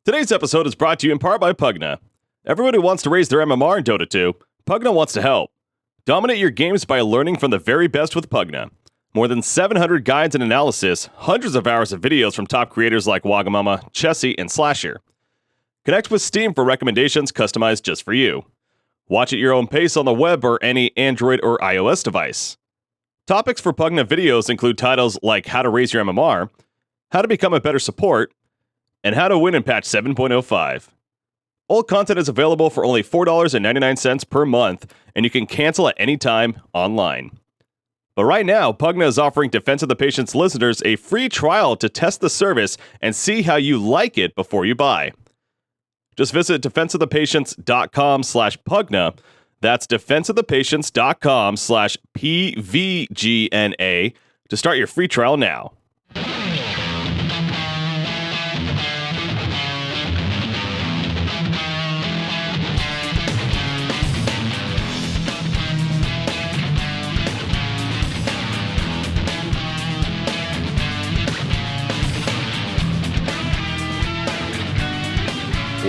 Today's episode is brought to you in part by Pugna. Everybody wants to raise their MMR in Dota 2. Pugna wants to help. Dominate your games by learning from the very best with Pugna. More than 700 guides and analysis, hundreds of hours of videos from top creators like Wagamama, Chessie, and Slasher. Connect with Steam for recommendations customized just for you. Watch at your own pace on the web or any Android or iOS device. Topics for Pugna videos include titles like How to Raise Your MMR, How to Become a Better Support, and How to Win in Patch 7.05. All content is available for only $4.99 per month, and you can cancel at any time online. But right now, Pugna is offering Defense of the Patient's listeners a free trial to test the service and see how you like it before you buy. Just visit defenseofthepatients.com/Pugna. That's defenseofthepatients.com/PVGNA to start your free trial now.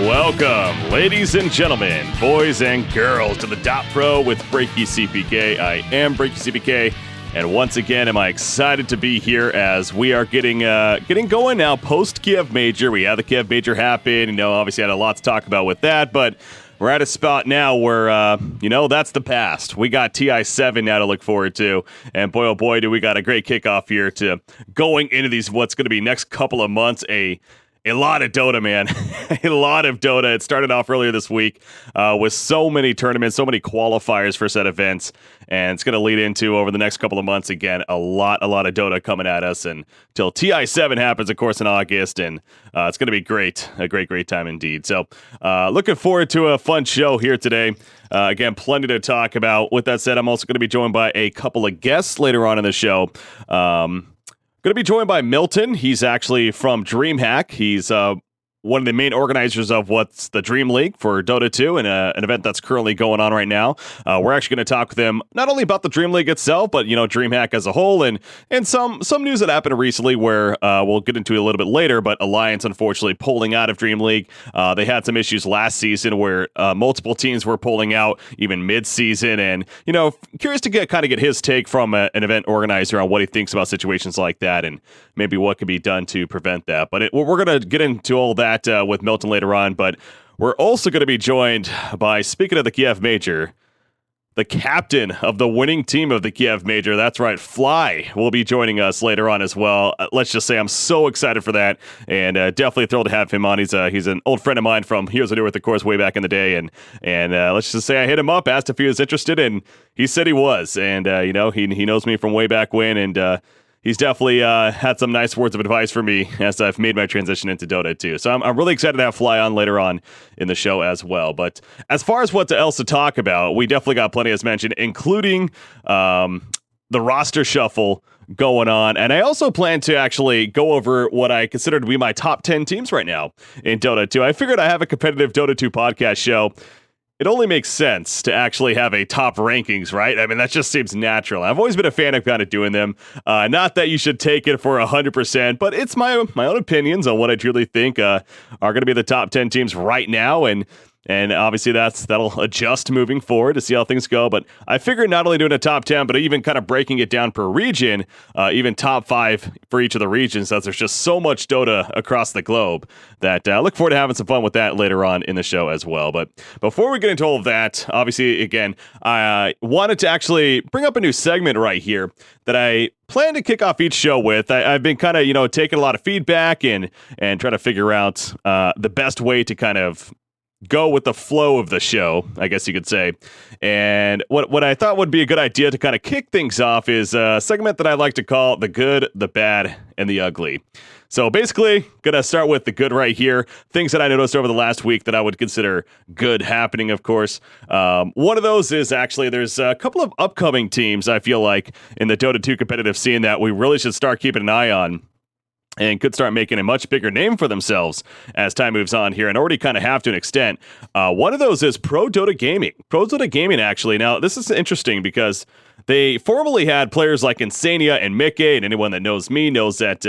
Welcome, ladies and gentlemen, boys and girls, to the DotPro with BreakyCPK. I am BreakyCPK, and once again, am I excited to be here as we are getting going now post Kiev Major. We had the Kiev Major happen, obviously had a lot to talk about with that, but we're at a spot now where, that's the past. We got TI7 now to look forward to, and boy, oh boy, do we got a great kickoff here to going into these, what's going to be next couple of months, a lot of Dota, man. A lot of Dota. It started off earlier this week with so many tournaments, so many qualifiers for said events, and it's going to lead into, over the next couple of months, again, a lot of Dota coming at us until TI7 happens, of course, in August, and it's going to be great. A great time indeed. So looking forward to a fun show here today. Again, plenty to talk about. With that said, I'm also going to be joined by a couple of guests later on in the show. Going to be joined by Milton. He's actually from DreamHack. He's one of the main organizers of what's the Dream League for Dota 2, and an event that's currently going on right now. We're actually going to talk with him not only about the Dream League itself, but DreamHack as a whole, and some news that happened recently where we'll get into it a little bit later. But Alliance, unfortunately, pulling out of Dream League. They had some issues last season where multiple teams were pulling out even mid-season, and curious to get his take from an event organizer on what he thinks about situations like that, and maybe what could be done to prevent that. But we're going to get into all that with Milton later on, but we're also going to be joined by, speaking of the Kiev Major, the captain of the winning team of the Kiev Major. That's right, Fly will be joining us later on as well. Let's just say I'm so excited for that, and definitely thrilled to have him on. He's an old friend of mine from Heroes of Newerth, of course, way back in the day, and let's just say I hit him up, asked if he was interested, and he said he was, and he knows me from way back when, and he's definitely had some nice words of advice for me as I've made my transition into Dota 2. So I'm really excited to have Fly on later on in the show as well. But as far as what else to talk about, we definitely got plenty, as mentioned, including the roster shuffle going on. And I also plan to actually go over what I consider to be my top 10 teams right now in Dota 2. I figured I have a competitive Dota 2 podcast show. It only makes sense to actually have a top rankings, right? I mean, that just seems natural. I've always been a fan of kind of doing them. Not that you should take it for 100%, but it's my own opinions on what I truly think are going to be the top 10 teams right now. And obviously that'll adjust moving forward to see how things go. But I figured not only doing a top 10, but even kind of breaking it down per region, even top 5 for each of the regions, as there's just so much Dota across the globe that I look forward to having some fun with that later on in the show as well. But before we get into all of that, obviously, again, I wanted to actually bring up a new segment right here that I plan to kick off each show with. I've been kind of, taking a lot of feedback and trying to figure out the best way to kind of go with the flow of the show, I guess you could say. And what I thought would be a good idea to kind of kick things off is a segment that I like to call the good, the bad, and the ugly. So basically, gonna start with the good right here. Things that I noticed over the last week that I would consider good happening, of course. One of those is actually there's a couple of upcoming teams, I feel like, in the Dota 2 competitive scene that we really should start keeping an eye on, and could start making a much bigger name for themselves as time moves on here, and already kind of have to an extent. One of those is Pro Dota Gaming. Pro Dota Gaming, actually. Now, this is interesting because They formerly had players like Insania and Mickey, and anyone that knows me knows that,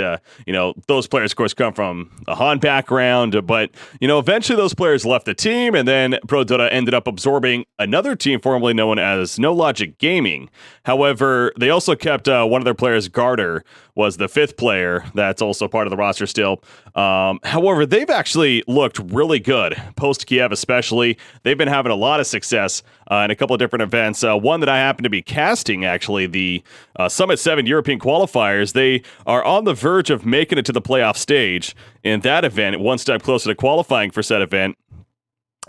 those players, of course, come from a Han background, but, eventually those players left the team, and then Pro Dota ended up absorbing another team formerly known as No Logic Gaming. However, they also kept one of their players, Garter, was the fifth player that's also part of the roster still. However, they've actually looked really good, post-Kiev especially. They've been having a lot of success in a couple of different events. One that I happen to be casting, actually, the Summit 7 European qualifiers. They are on the verge of making it to the playoff stage in that event, one step closer to qualifying for said event.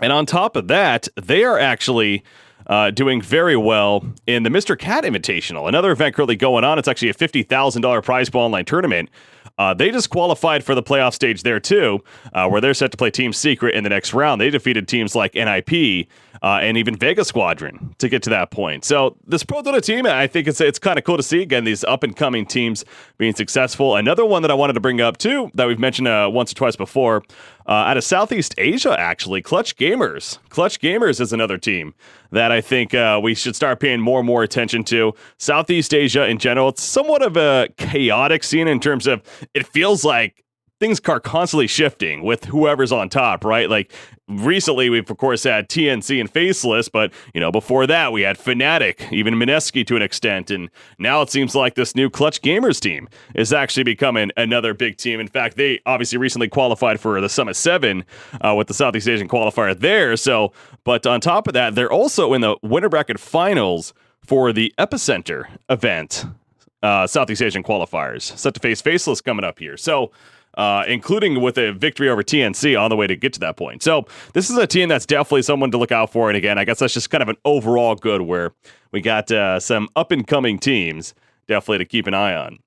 And on top of that, they are actually doing very well in the Mr. Cat Invitational, another event currently going on. It's actually a $50,000 prize pool online tournament. They just qualified for the playoff stage there too, where they're set to play Team Secret in the next round. They defeated teams like NIP and even Vega Squadron to get to that point. So this Pro Dota team, I think it's kind of cool to see, again, these up-and-coming teams being successful. Another one that I wanted to bring up too, that we've mentioned once or twice before, out of Southeast Asia, actually, Clutch Gamers. Clutch Gamers is another team that I think we should start paying more and more attention to. Southeast Asia in general, it's somewhat of a chaotic scene in terms of it feels like things are constantly shifting with whoever's on top, right? Like recently, we've of course had TNC and Faceless, but before that we had Fnatic, even Mineski to an extent, and now it seems like this new Clutch Gamers team is actually becoming another big team. In fact, they obviously recently qualified for the Summit 7 with the Southeast Asian qualifier there. So, but on top of that, they're also in the winter bracket finals for the Epicenter event, Southeast Asian qualifiers, set to face Faceless coming up here. So, including with a victory over TNC on the way to get to that point. So this is a team that's definitely someone to look out for. And again, I guess that's just kind of an overall good where we got some up-and-coming teams definitely to keep an eye on.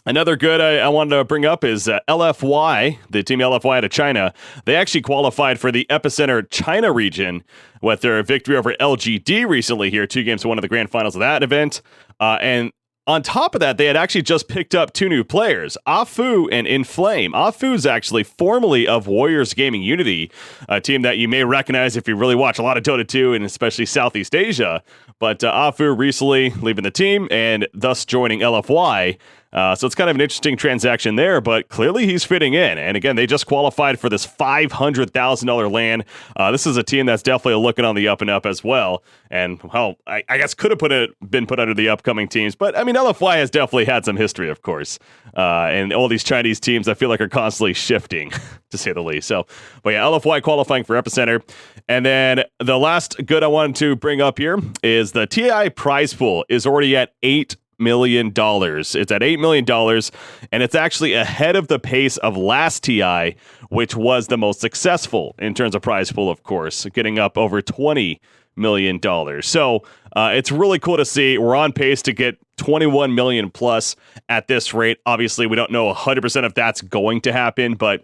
Another good I wanted to bring up is LFY, the team LFY out of China. They actually qualified for the Epicenter China region with their victory over LGD recently here, 2 games to 1 of the grand finals of that event. And on top of that, they had actually just picked up 2 new players, Afu and Inflame. Afu's actually formerly of Warriors Gaming Unity, a team that you may recognize if you really watch a lot of Dota 2 and especially Southeast Asia. But Afu recently leaving the team and thus joining LFY. So it's kind of an interesting transaction there, but clearly he's fitting in. And again, they just qualified for this $500,000 land. This is a team that's definitely looking on the up and up as well. And, well, I guess could have been put under the upcoming teams. But, I mean, LFY has definitely had some history, of course. And all these Chinese teams, I feel like, are constantly shifting, to say the least. So, but yeah, LFY qualifying for Epicenter. And then the last good I wanted to bring up here is the TI prize pool is already at $8 million. It's at $8 million, and it's actually ahead of the pace of last TI, which was the most successful in terms of prize pool, of course, getting up over $20 million. So it's really cool to see. We're on pace to get 21 million plus at this rate. Obviously, we don't know 100% if that's going to happen, but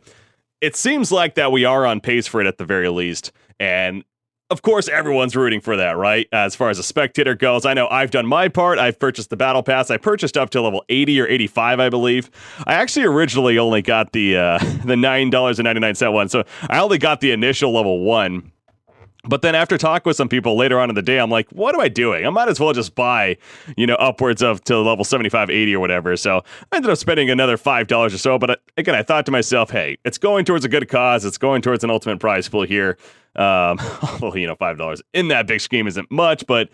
it seems like that we are on pace for it at the very least. And of course, everyone's rooting for that, right? As far as a spectator goes, I know I've done my part. I've purchased the Battle Pass. I purchased up to level 80 or 85, I believe. I actually originally only got the $9.99 one, so I only got the initial level 1. But then after talking with some people later on in the day, I'm like, what am I doing? I might as well just buy, upwards of to level 75, 80 or whatever. So I ended up spending another $5 or so. But again, I thought to myself, hey, it's going towards a good cause. It's going towards an ultimate prize pool here. Although, $5 in that big scheme isn't much, but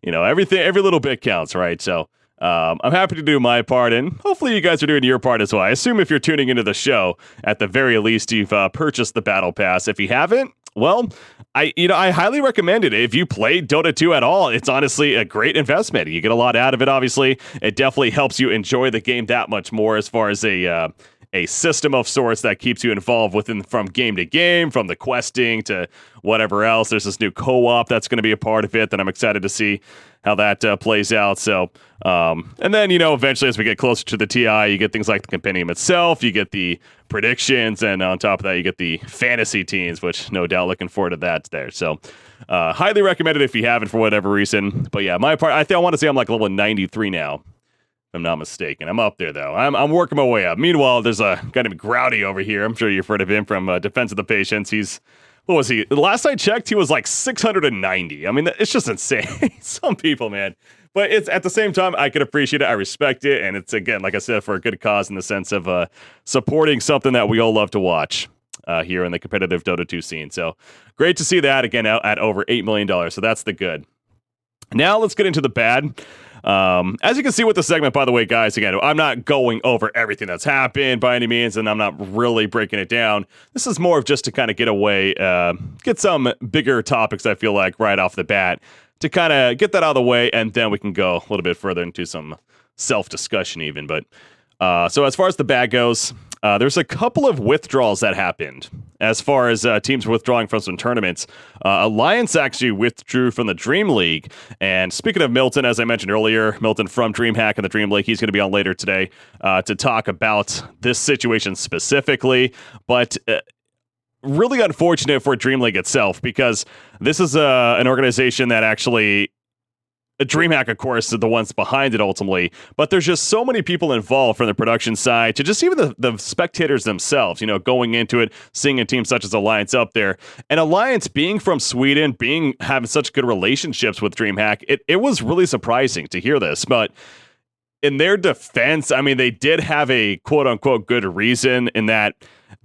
every little bit counts, right? So I'm happy to do my part, and hopefully you guys are doing your part as well. I assume if you're tuning into the show, at the very least, you've purchased the Battle Pass. If you haven't, well, I highly recommend it. If you played Dota 2 at all, it's honestly a great investment. You get a lot out of it, obviously. It definitely helps you enjoy the game that much more as far as a system of sorts that keeps you involved from game to game, from the questing to whatever else. There's this new co-op that's going to be a part of it that I'm excited to see how that plays out. So, and then, eventually as we get closer to the TI, you get things like the compendium itself, you get the predictions, and on top of that, you get the fantasy teams, which no doubt looking forward to that there. So, highly recommended if you haven't for whatever reason. But yeah, my part, I want to say I'm like level 93 now, if I'm not mistaken. I'm up there though. I'm working my way up. Meanwhile, there's a guy named Grouty over here. I'm sure you've heard of him from Defense of the Patients. What was he? The last I checked, he was like 690. I mean, it's just insane. Some people, man, But it's at the same time, I can appreciate it. I respect it. And it's, again, like I said, for a good cause in the sense of supporting something that we all love to watch here in the competitive Dota 2 scene. So great to see that again out at over $8 million. So that's the good. Now let's get into the bad. As you can see with the segment, by the way, guys, again, I'm not going over everything that's happened by any means, and I'm not really breaking it down. This is more of just to kind of get away, get some bigger topics, I feel like, right off the bat, to kind of get that out of the way, and then we can go a little bit further into some self-discussion even. But so as far as the bad goes, there's a couple of withdrawals that happened as far as teams withdrawing from some tournaments. Alliance actually withdrew from the Dream League. And speaking of Milton, as I mentioned earlier, Milton from DreamHack and the Dream League, he's going to be on later today to talk about this situation specifically. But really unfortunate for Dream League itself, because this is an organization that actually... DreamHack, of course, are the ones behind it ultimately, but there's just so many people involved from the production side to just even the spectators themselves, you know, going into it, seeing a team such as Alliance up there. And Alliance being from Sweden, having such good relationships with DreamHack, it was really surprising to hear this. But in their defense, I mean, they did have a quote-unquote good reason in that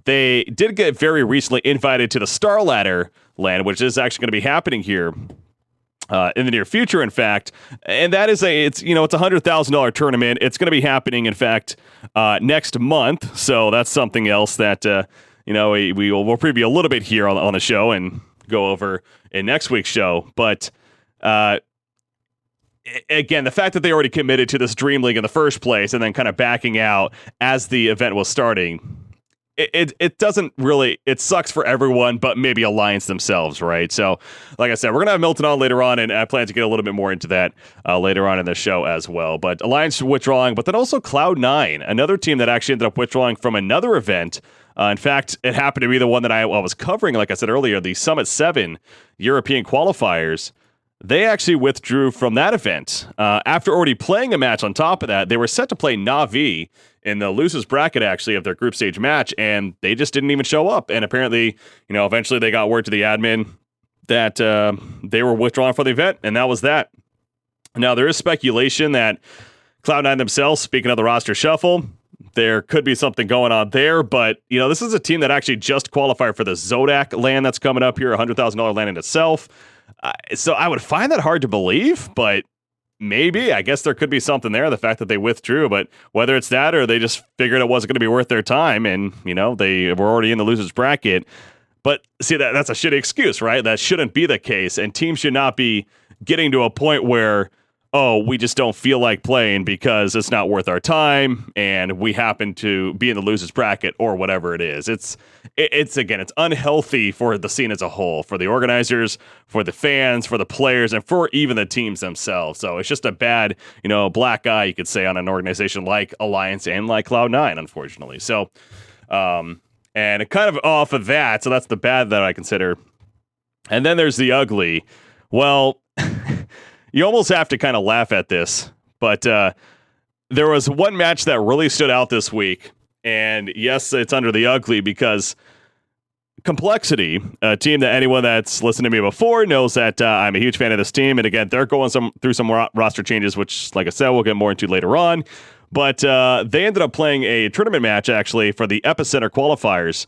they did get very recently invited to the Star Ladder land, which is actually going to be happening here in the near future, in fact, and that is it's a $100,000 tournament. It's going to be happening, in fact, next month. So that's something else that we'll preview a little bit here on the show and go over in next week's show. But again, the fact that they already committed to this Dream League in the first place and then kind of backing out as the event was starting. It doesn't really, it sucks for everyone, but maybe Alliance themselves, right? So, like I said, we're going to have Milton on later on, and I plan to get a little bit more into that later on in the show as well. But Alliance withdrawing, but then also Cloud9, another team that actually ended up withdrawing from another event. In fact, it happened to be the one that I was covering, like I said earlier, the Summit 7 European qualifiers. They actually withdrew from that event. After already playing a match on top of that, they were set to play Na'Vi in the losers bracket, actually, of their group stage match, and they just didn't even show up. And apparently, eventually they got word to the admin that they were withdrawn from the event, and that was that. Now, there is speculation that Cloud9 themselves, speaking of the roster shuffle, there could be something going on there, but, this is a team that actually just qualified for the Zodak land that's coming up here, $100,000 land in itself. So I would find that hard to believe, but maybe. I guess there could be something there, the fact that they withdrew, but whether it's that or they just figured it wasn't going to be worth their time and, they were already in the losers bracket. But see, that's a shitty excuse, right? That shouldn't be the case, and teams should not be getting to a point where, we just don't feel like playing because it's not worth our time and we happen to be in the losers bracket or whatever it is. It's unhealthy for the scene as a whole, for the organizers, for the fans, for the players, and for even the teams themselves. So it's just a bad, black eye, you could say, on an organization like Alliance and like Cloud9, unfortunately. So, and kind of off of that, so that's the bad that I consider. And then there's the ugly. Well, you almost have to kind of laugh at this, but there was one match that really stood out this week. And yes, it's under the ugly because Complexity, a team that anyone that's listened to me before knows that I'm a huge fan of this team. And again, they're going through some roster changes, which, like I said, we'll get more into later on. But they ended up playing a tournament match, actually, for the Epicenter qualifiers.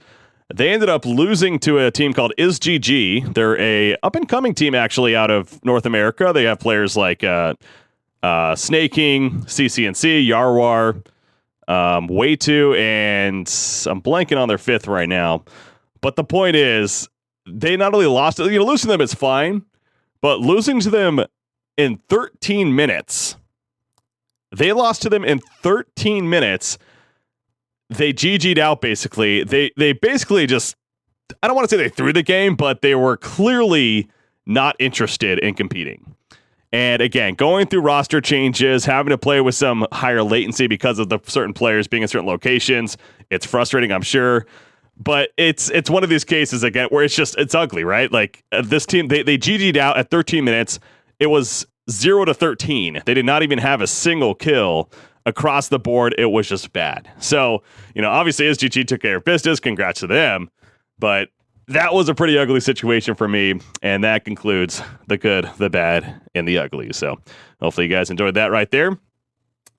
They ended up losing to a team called IsGG. They're a up-and-coming team, actually, out of North America. They have players like Snaking, CCNC, Yarwar, Way2, and I'm blanking on their fifth right now. But the point is, they not only lost, losing to them is fine, but losing to them in 13 minutes. They lost to them in 13 minutes. They GG'd out, basically. They basically just, I don't want to say they threw the game, but they were clearly not interested in competing. And again, going through roster changes, having to play with some higher latency because of the certain players being in certain locations, it's frustrating, I'm sure. But it's one of these cases, again, where it's ugly, right? Like, this team, they GG'd out at 13 minutes. It was 0-13. They did not even have a single kill. Across the board, it was just bad. So, obviously, SGG took care of business. Congrats to them. But that was a pretty ugly situation for me, and that concludes the good, the bad, and the ugly. So hopefully you guys enjoyed that right there.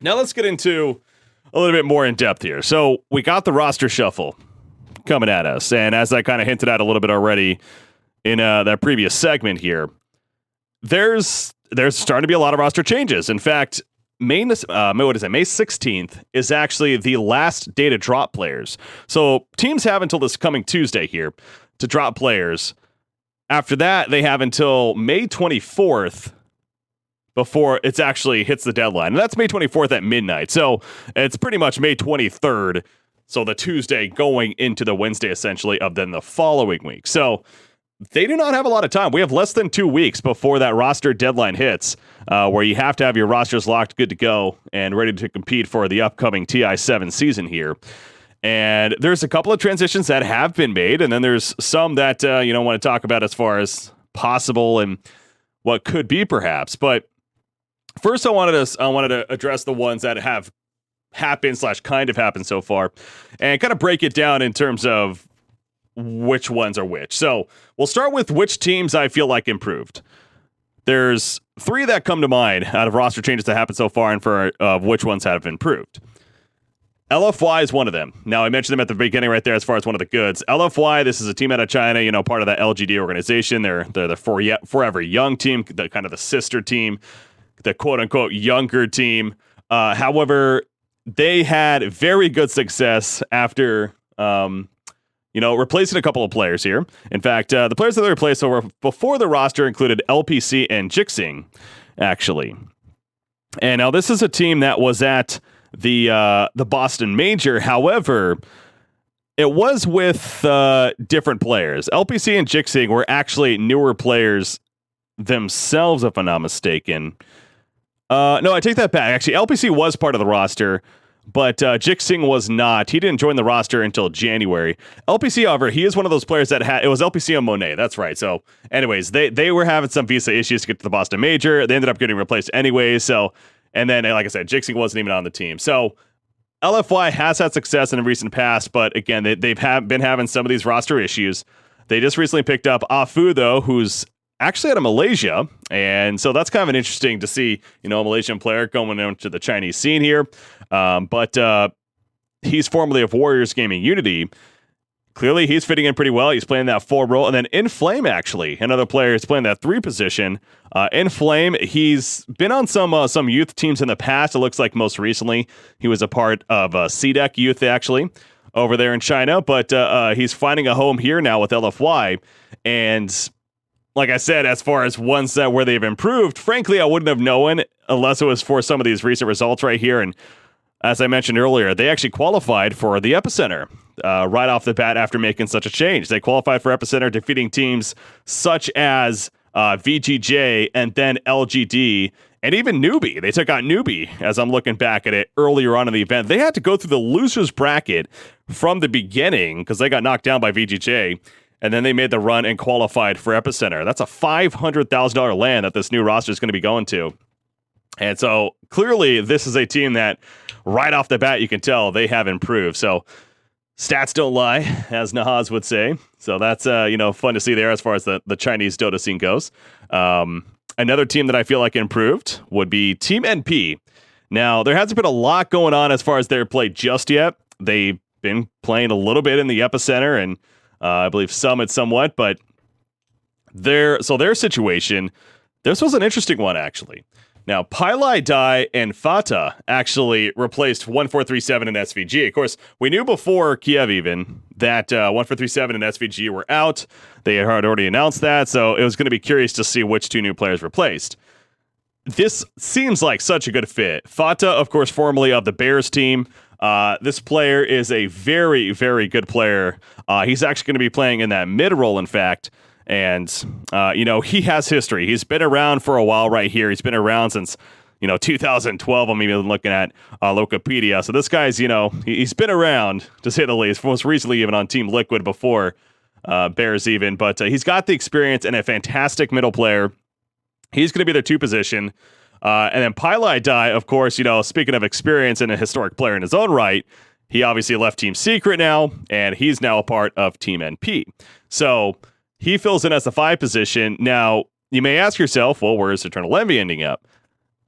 Now let's get into a little bit more in depth here. So we got the roster shuffle coming at us, and as I kind of hinted at a little bit already in that previous segment here, there's starting to be a lot of roster changes. In fact, May 16th is actually the last day to drop players. So teams have until this coming Tuesday here to drop players. After that, they have until May 24th before it actually hits the deadline. And that's May 24th at midnight. So it's pretty much May 23rd. So the Tuesday going into the Wednesday, essentially, of then the following week. So they do not have a lot of time. We have less than 2 weeks before that roster deadline hits, where you have to have your rosters locked, good to go, and ready to compete for the upcoming TI7 season here. And there's a couple of transitions that have been made, and then there's some that want to talk about as far as possible and what could be perhaps. But first, I wanted to address the ones that have happened / kind of happened so far, and kind of break it down in terms of which ones are which. So we'll start with which teams I feel like improved. There's 3 that come to mind out of roster changes that happened so far, and for which ones have improved. LFY is one of them. Now, I mentioned them at the beginning right there as far as one of the goods. LFY, this is a team out of China, part of that LGD organization. They're the Forever Young team, the kind of the sister team, the quote-unquote younger team. However, they had very good success after replacing a couple of players here. In fact, the players that they replaced over before the roster included LPC and Jixing, actually. And now this is a team that was at the Boston Major. However, it was with different players. LPC and Jixing were actually newer players themselves, if I'm not mistaken. No, I take that back. Actually, LPC was part of the roster, but Jixing was not. He didn't join the roster until January. LPC, however, he is one of those players that it was LPC and Monet. That's right. So anyways, they were having some visa issues to get to the Boston Major. They ended up getting replaced anyways. So, and then, like I said, Jixing wasn't even on the team. So LFY has had success in the recent past, but again, they've been having some of these roster issues. They just recently picked up Afu, though, who's actually out of Malaysia. And so that's kind of an interesting to see, a Malaysian player going into the Chinese scene here. But he's formerly of Warriors Gaming Unity. Clearly, he's fitting in pretty well. He's playing that 4 role. And then Inflame, actually, another player is playing that 3 position. Inflame, he's been on some youth teams in the past. It looks like most recently he was a part of CDEC Youth, actually, over there in China. But he's finding a home here now with LFY. And like I said, as far as ones that where they've improved, frankly, I wouldn't have known unless it was for some of these recent results right here. And as I mentioned earlier, they actually qualified for the Epicenter right off the bat after making such a change. They qualified for Epicenter, defeating teams such as VGJ and then LGD and even Newbie. They took out Newbie, as I'm looking back at it earlier on in the event. They had to go through the losers bracket from the beginning because they got knocked down by VGJ. And then they made the run and qualified for Epicenter. That's a $500,000 land that this new roster is going to be going to. And so clearly this is a team that right off the bat, you can tell they have improved. So stats don't lie, as Nahaz would say. So that's, fun to see there as far as the Chinese Dota scene goes. Another team that I feel like improved would be Team NP. Now, there hasn't been a lot going on as far as their play just yet. They've been playing a little bit in the Epicenter and I believe Summit somewhat, but their situation, this was an interesting one, actually. Now, Pylai Dai and Fata actually replaced 1437 and SVG. Of course, we knew before Kiev even that 1437 and SVG were out. They had already announced that, so it was going to be curious to see which 2 new players replaced. This seems like such a good fit. Fata, of course, formerly of the Bears team. This player is a very, very good player. He's actually going to be playing in that mid role, in fact. And, he has history. He's been around for a while right here. He's been around since, 2012. I'm even looking at Wikipedia. So this guy's, he's been around, to say the least, most recently even on Team Liquid before Bears even. But he's got the experience and a fantastic middle player. He's going to be their 2 position. And then Pylai Dai, of course, speaking of experience and a historic player in his own right, he obviously left Team Secret now, and he's now a part of Team NP. So he fills in as the 5 position. Now, you may ask yourself, well, where is Eternal Envy ending up?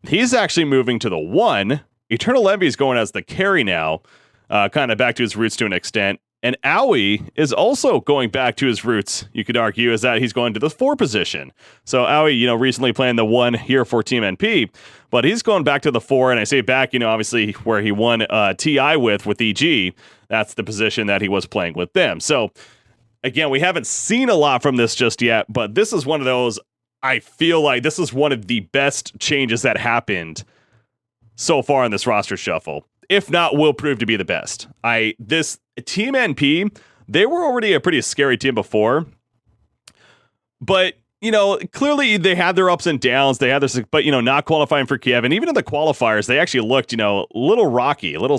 He's actually moving to the 1. Eternal Envy is going as the carry now, kind of back to his roots to an extent. And Aoi is also going back to his roots, you could argue, is that he's going to the 4 position. So Aoi, recently playing the 1 here for Team NP, but he's going back to the 4, and I say back, obviously where he won TI with EG, that's the position that he was playing with them. So, again, we haven't seen a lot from this just yet, but this is one of those, I feel like this is one of the best changes that happened so far in this roster shuffle. If not, will prove to be the best. This Team NP, they were already a pretty scary team before, but clearly they had their ups and downs. They had their, but not qualifying for Kiev, and even in the qualifiers, they actually looked a little rocky, little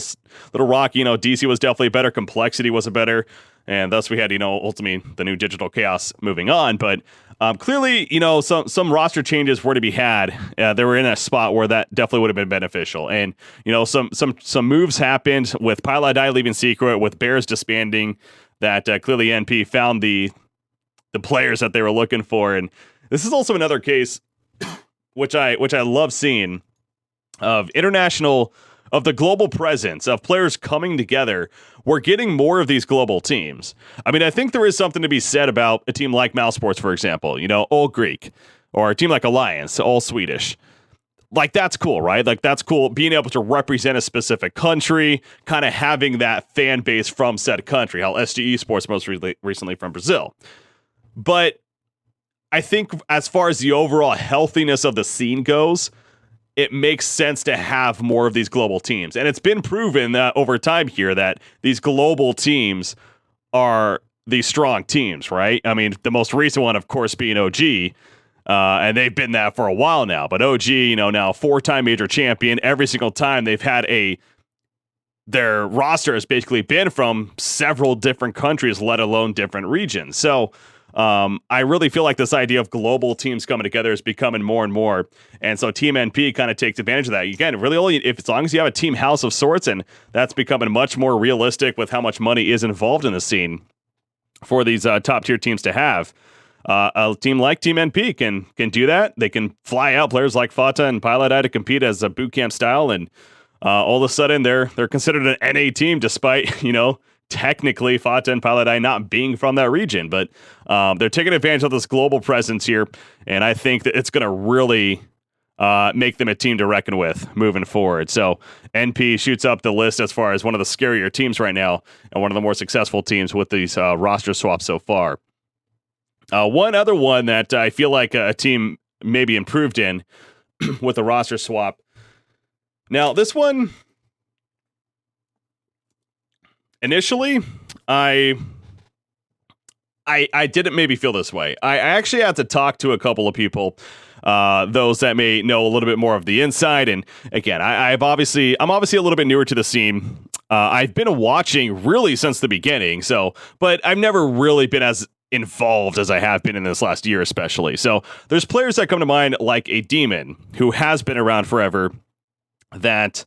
rocky. DC was definitely better, Complexity was a better, and thus we had ultimately the new Digital Chaos moving on, but. Clearly, some roster changes were to be had. They were in a spot where that definitely would have been beneficial. And, some moves happened with Pilot leaving Secret, with Bears disbanding, that clearly NP found the players that they were looking for. And this is also another case, which I love seeing, of the global presence of players coming together. We're getting more of these global teams. I mean, I think there is something to be said about a team like Mousesports, for example, all Greek, or a team like Alliance, all Swedish. Like, that's cool, right? Like, that's cool being able to represent a specific country, kind of having that fan base from said country. How SG Esports most recently from Brazil. But I think as far as the overall healthiness of the scene goes, it makes sense to have more of these global teams. And it's been proven that over time here that these global teams are these strong teams, right? I mean, the most recent one, of course, being OG, and they've been that for a while now. But OG, now 4-time major champion. Every single time they've had their roster has basically been from several different countries, let alone different regions. So I really feel like this idea of global teams coming together is becoming more and more. And so Team NP kind of takes advantage of that. Again, really only as long as you have a team house of sorts, and that's becoming much more realistic with how much money is involved in the scene for these top tier teams to have. A team like Team NP can do that. They can fly out players like Fata and Pilot to compete as a boot camp style, and all of a sudden they're considered an NA team, despite technically Fata and Pilot not being from that region. But they're taking advantage of this global presence here, and I think that it's going to really make them a team to reckon with moving forward. So NP shoots up the list as far as one of the scarier teams right now, and one of the more successful teams with these roster swaps so far. One other one that I feel like a team maybe improved in with a roster swap. Now, this one, initially, I didn't maybe feel this way. I actually had to talk to a couple of people, those that may know a little bit more of the inside. And again, I'm obviously a little bit newer to the scene. I've been watching really since the beginning. But I've never really been as involved as I have been in this last year, especially. So there's players that come to mind, like a Demon, who has been around forever, that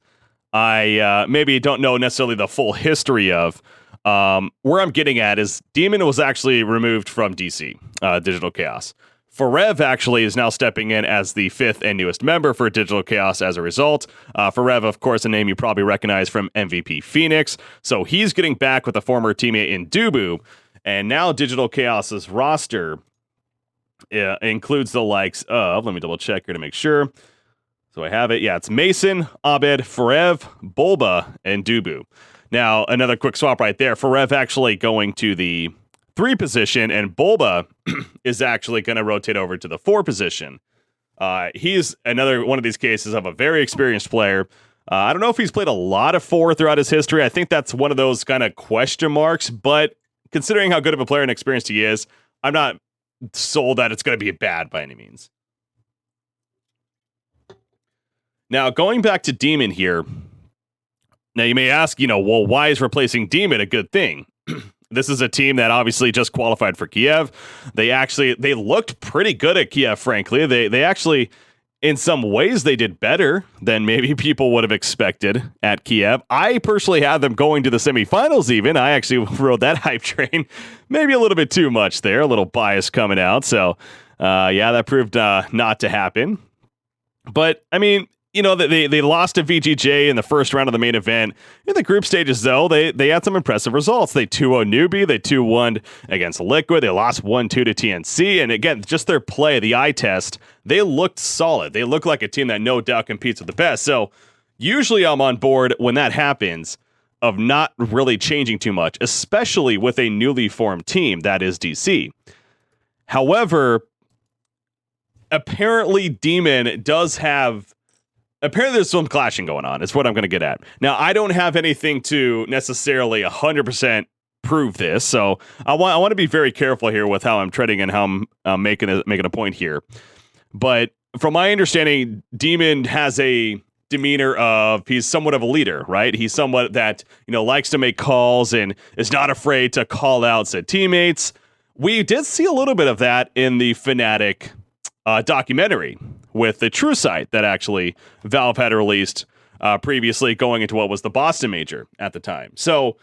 I maybe don't know necessarily the full history of. Where I'm getting at is Demon was actually removed from DC, Digital Chaos. Forev actually is now stepping in as the 5th and newest member for Digital Chaos as a result. Forev, of course, a name you probably recognize from MVP Phoenix. So he's getting back with a former teammate in Dubu. And now Digital Chaos's roster includes the likes of, let me double check here to make sure. So I have it. Yeah, it's Mason, Abed, Forev, Bulba, and Dubu. Now, another quick swap right there. Forev actually going to the 3 position, and Bulba is actually going to rotate over to the 4 position. He's another one of these cases of a very experienced player. I don't know if he's played a lot of 4 throughout his history. I think that's one of those kind of question marks, but considering how good of a player and experienced he is, I'm not sold that it's going to be bad by any means. Now, going back to Demon here. Now, you may ask, well, why is replacing Demon a good thing? This is a team that obviously just qualified for Kiev. They looked pretty good at Kiev, frankly. They actually, In some ways, they did better than maybe people would have expected at Kiev. I personally had them going to the semifinals even. I actually rode that hype train. Maybe a little bit too much there, a little bias coming out. So, that proved not to happen. But, I mean, they lost to VGJ in the first round of the main event. In the group stages, though, they had some impressive results. They 2-0 Newbie. They 2-1 against Liquid. They lost 1-2 to TNC. And again, just their play, the eye test, they looked solid. They look like a team that no doubt competes with the best. So usually I'm on board when that happens of not really changing too much, especially with a newly formed team, that is DC. However, apparently Demon does have... Apparently there's some clashing going on. It's what I'm going to get at. Now, I don't have anything to necessarily 100% prove this, so I want to be very careful here with how I'm treading and how I'm making a point here. But from my understanding, Demon has a demeanor of he's somewhat of a leader, right? He's somewhat that likes to make calls and is not afraid to call out said teammates. We did see a little bit of that in the Fnatic documentary with the True Sight that actually Valve had released previously going into what was the Boston Major at the time. So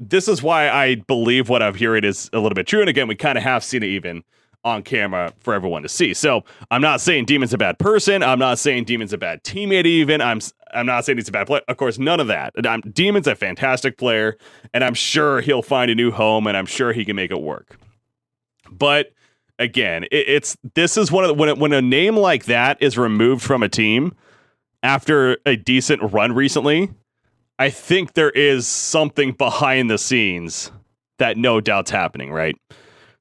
this is why I believe what I'm hearing is a little bit true. And again, we kind of have seen it even on camera for everyone to see. So I'm not saying Demon's a bad person. I'm not saying Demon's a bad teammate even. I'm not saying he's a bad player. Of course, none of that. Demon's a fantastic player, and I'm sure he'll find a new home, and I'm sure he can make it work. But again, this is one of when a name like that is removed from a team after a decent run recently, I think there is something behind the scenes that no doubt's happening, right?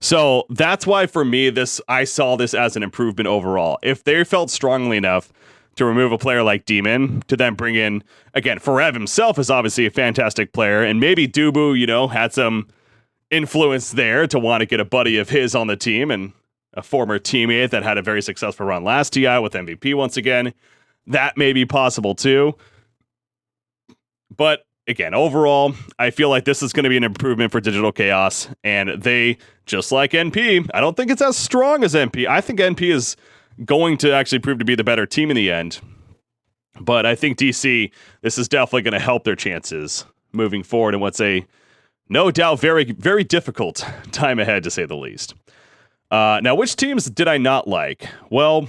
So that's why for me, I saw this as an improvement overall. If they felt strongly enough to remove a player like Demon to then bring in, again, Forev himself is obviously a fantastic player, and maybe Dubu, had some influence there to want to get a buddy of his on the team and a former teammate that had a very successful run last TI with MVP once again. That may be possible too. But again, overall, I feel like this is going to be an improvement for Digital Chaos, and they, just like NP, I don't think it's as strong as NP. I think NP is going to actually prove to be the better team in the end. But I think DC, this is definitely going to help their chances moving forward in what's a no doubt very, very difficult time ahead, to say the least. Now, which teams did I not like? Well,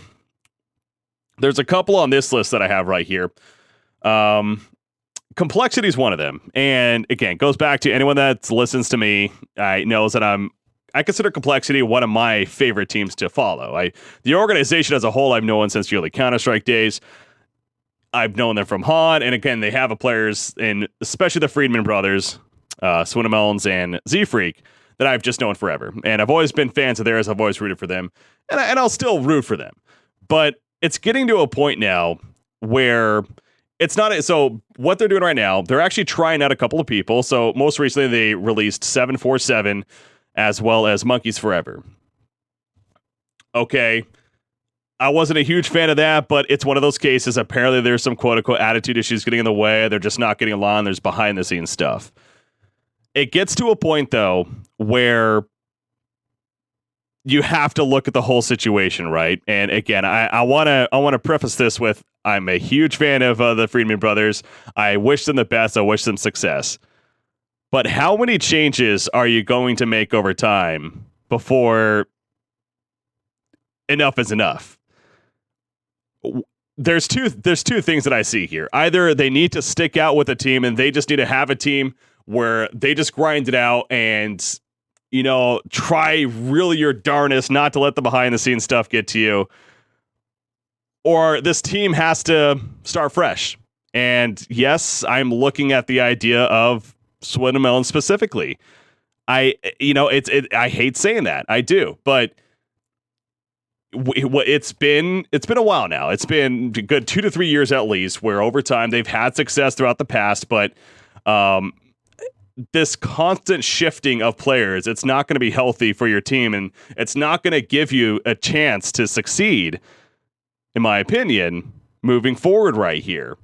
there's a couple on this list that I have right here. Complexity is one of them. And again, goes back to anyone that listens to me, knows that I consider Complexity one of my favorite teams to follow. The organization as a whole, I've known since the early Counter-Strike days. I've known them from Han, and again, they have players, in especially the Friedman brothers, Swinamelons and Z-Freak, that I've just known forever. And I've always been fans of theirs. I've always rooted for them. And I'll still root for them. But it's getting to a point now where it's not... So what they're doing right now, they're actually trying out a couple of people. So most recently, they released 747 as well as Monkeys Forever. Okay. I wasn't a huge fan of that, but it's one of those cases. Apparently, there's some quote-unquote attitude issues getting in the way. They're just not getting along. There's behind-the-scenes stuff. It gets to a point, though, where you have to look at the whole situation, right? And again, I want to preface this with I'm a huge fan of the Friedman brothers. I wish them the best. I wish them success. But how many changes are you going to make over time before enough is enough? There's two things that I see here. Either they need to stick out with a team and they just need to have a team where they just grind it out and, try really your darnest not to let the behind the scenes stuff get to you. Or this team has to start fresh. And yes, I'm looking at the idea of Swinamelon specifically. I hate saying that. I do, but it's been a while now. It's been a good 2 to 3 years at least, where over time they've had success throughout the past, but this constant shifting of players, it's not going to be healthy for your team, and it's not going to give you a chance to succeed, in my opinion, moving forward right here.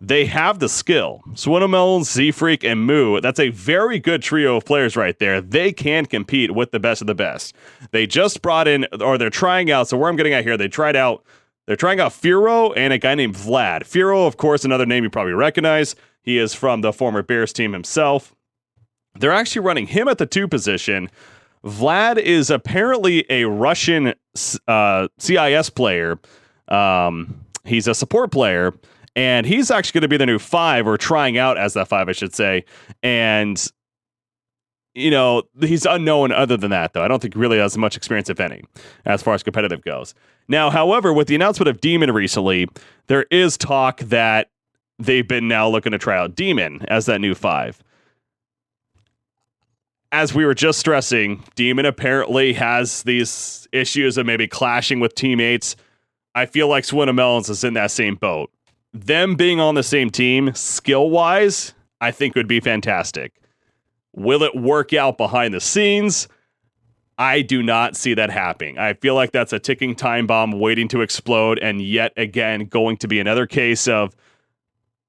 They have the skill. Swinamelon, Z-Freak, and Moo, that's a very good trio of players right there. They can compete with the best of the best. They just brought in, or they're trying out, so where I'm getting at here, they tried out They're trying out Firo and a guy named Vlad. Firo, of course, another name you probably recognize. He is from the former Bears team himself. They're actually running him at the 2 position. Vlad is apparently a Russian CIS player. He's a support player, and he's actually going to be the new 5, or trying out as that 5, I should say. And, you know, he's unknown other than that, though. I don't think he really has much experience, if any, as far as competitive goes. Now, however, with the announcement of Demon recently, there is talk that they've been now looking to try out Demon as that new 5. As we were just stressing, Demon apparently has these issues of maybe clashing with teammates. I feel like Swin and Melons is in that same boat. Them being on the same team, skill-wise, I think would be fantastic. Will it work out behind the scenes? I do not see that happening. I feel like that's a ticking time bomb waiting to explode, and yet again going to be another case of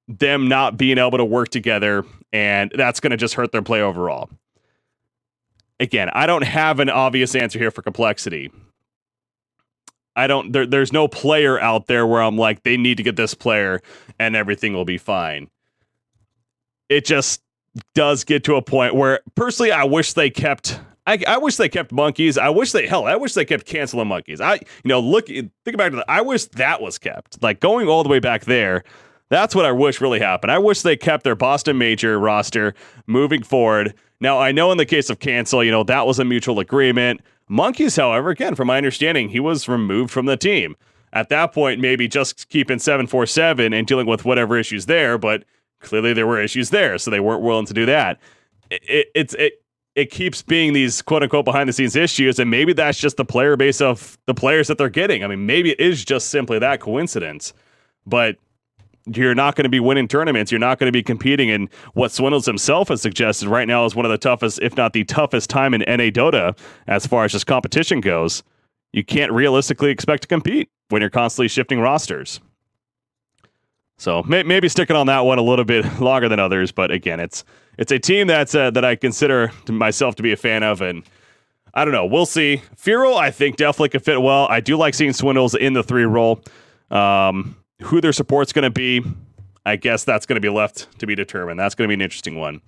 them not being able to work together, and that's going to just hurt their play overall. Again, I don't have an obvious answer here for complexity. There's no player out there where I'm like, they need to get this player and everything will be fine. It just does get to a point where, personally, I wish they kept monkeys. I wish they kept canceling monkeys. Think back to that. I wish that was kept. Like, going all the way back there, that's what I wish really happened. I wish they kept their Boston Major roster moving forward. Now, I know in the case of cancel, that was a mutual agreement. Monkeys, however, again, from my understanding, he was removed from the team. At that point, maybe just keeping 747 and dealing with whatever issues there, but clearly there were issues there, so they weren't willing to do that. It keeps being these quote-unquote behind-the-scenes issues, and maybe that's just the player base of the players that they're getting. I mean, maybe it is just simply that coincidence, but you're not going to be winning tournaments. You're not going to be competing in what Swindles himself has suggested right now is one of the toughest, if not the toughest time in NA Dota as far as just competition goes. You can't realistically expect to compete when you're constantly shifting rosters. So maybe sticking on that one a little bit longer than others, but again, it's a team that I consider myself to be a fan of, and I don't know. We'll see. Firo, I think, definitely could fit well. I do like seeing Swindles in the 3 role. Who their support's going to be, I guess that's going to be left to be determined. That's going to be an interesting one.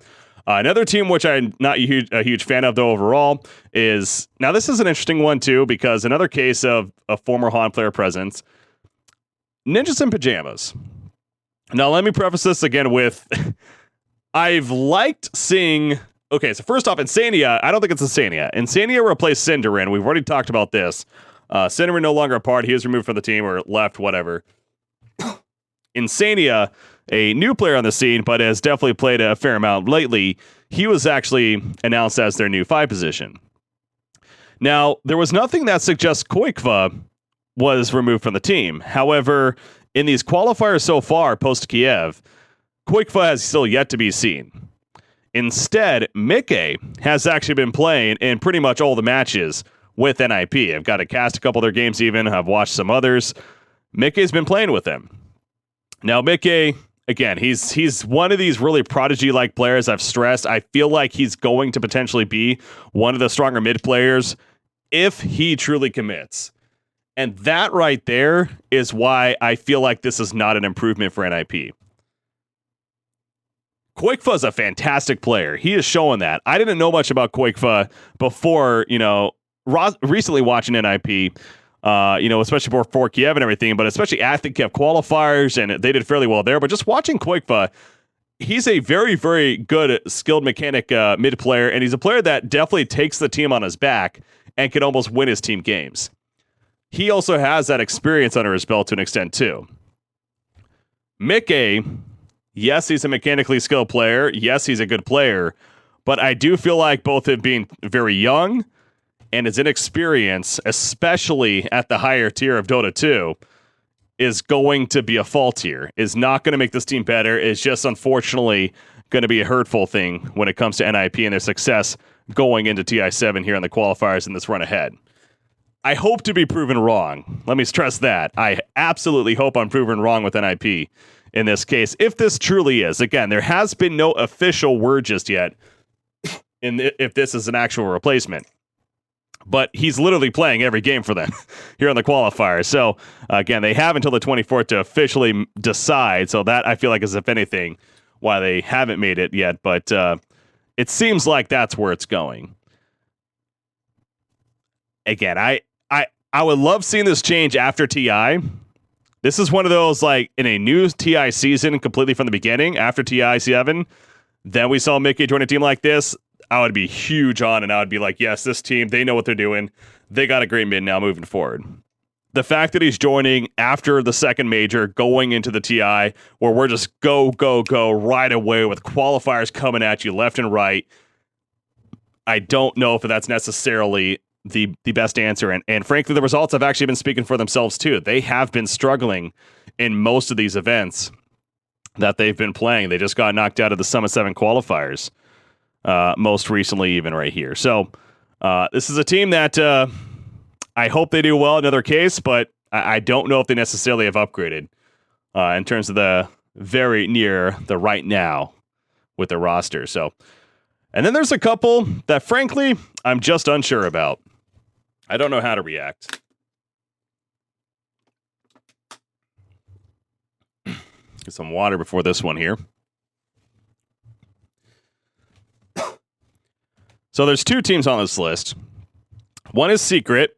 Another team which I'm not a huge fan of, though, overall, is... Now, this is an interesting one, too, because another case of a former Han player presence, Ninjas in Pajamas. Now, let me preface this again with... I've liked seeing... Okay, so first off, Insania, I don't think it's Insania. Insania replaced Cinderin. We've already talked about this. Cinderin no longer a part. He was removed from the team or left, whatever. Insania, a new player on the scene, but has definitely played a fair amount lately. He was actually announced as their new 5 position. Now, there was nothing that suggests Koikva was removed from the team. However, in these qualifiers so far, post-Kiev, Koikva has still yet to be seen. Instead, Mickey has actually been playing in pretty much all the matches with NIP. I've got to cast a couple of their games even. I've watched some others. Mickey's been playing with them. Now, Mickey, again, he's one of these really prodigy-like players I've stressed. I feel like he's going to potentially be one of the stronger mid players if he truly commits. And that right there is why I feel like this is not an improvement for NIP. Koikva is a fantastic player. He is showing that. I didn't know much about Koikva before, recently watching NIP. Especially before Kiev and everything, but especially at the Kiev qualifiers, and they did fairly well there. But just watching Koikva, he's a very, very good skilled mechanic mid player, and he's a player that definitely takes the team on his back and can almost win his team games. He also has that experience under his belt to an extent, too. Mickey, yes, he's a mechanically skilled player. Yes, he's a good player. But I do feel like both him being very young and his inexperience, especially at the higher tier of Dota 2, is going to be a fault here. Is not going to make this team better. It's just unfortunately going to be a hurtful thing when it comes to NIP and their success going into TI7 here in the qualifiers in this run ahead. I hope to be proven wrong. Let me stress that. I absolutely hope I'm proven wrong with NIP in this case. If this truly is, again, there has been no official word just yet if this is an actual replacement. but he's literally playing every game for them here on the qualifier. So, again, they have until the 24th to officially decide. So that, I feel like, is, if anything, why they haven't made it yet. But it seems like that's where it's going. Again, I would love seeing this change after TI. This is one of those, like, in a new TI season, completely from the beginning, after TI 7, then we saw Mickey join a team like this. I would be huge on, and I would be like, yes, this team, they know what they're doing. They got a great mid now moving forward. The fact that he's joining after the second major, going into the TI, where we're just go right away with qualifiers coming at you left and right, I don't know if that's necessarily the best answer. And frankly, the results have actually been speaking for themselves too. They have been struggling in most of these events that they've been playing. They just got knocked out of the Summit 7 qualifiers, most recently even right here. So this is a team that I hope they do well in another case, but I don't know if they necessarily have upgraded in terms of the very near the right now with the roster. So, and then there's a couple that frankly, I'm just unsure about. I don't know how to react. Get some water before this one here. So there's two teams on this list. One is Secret.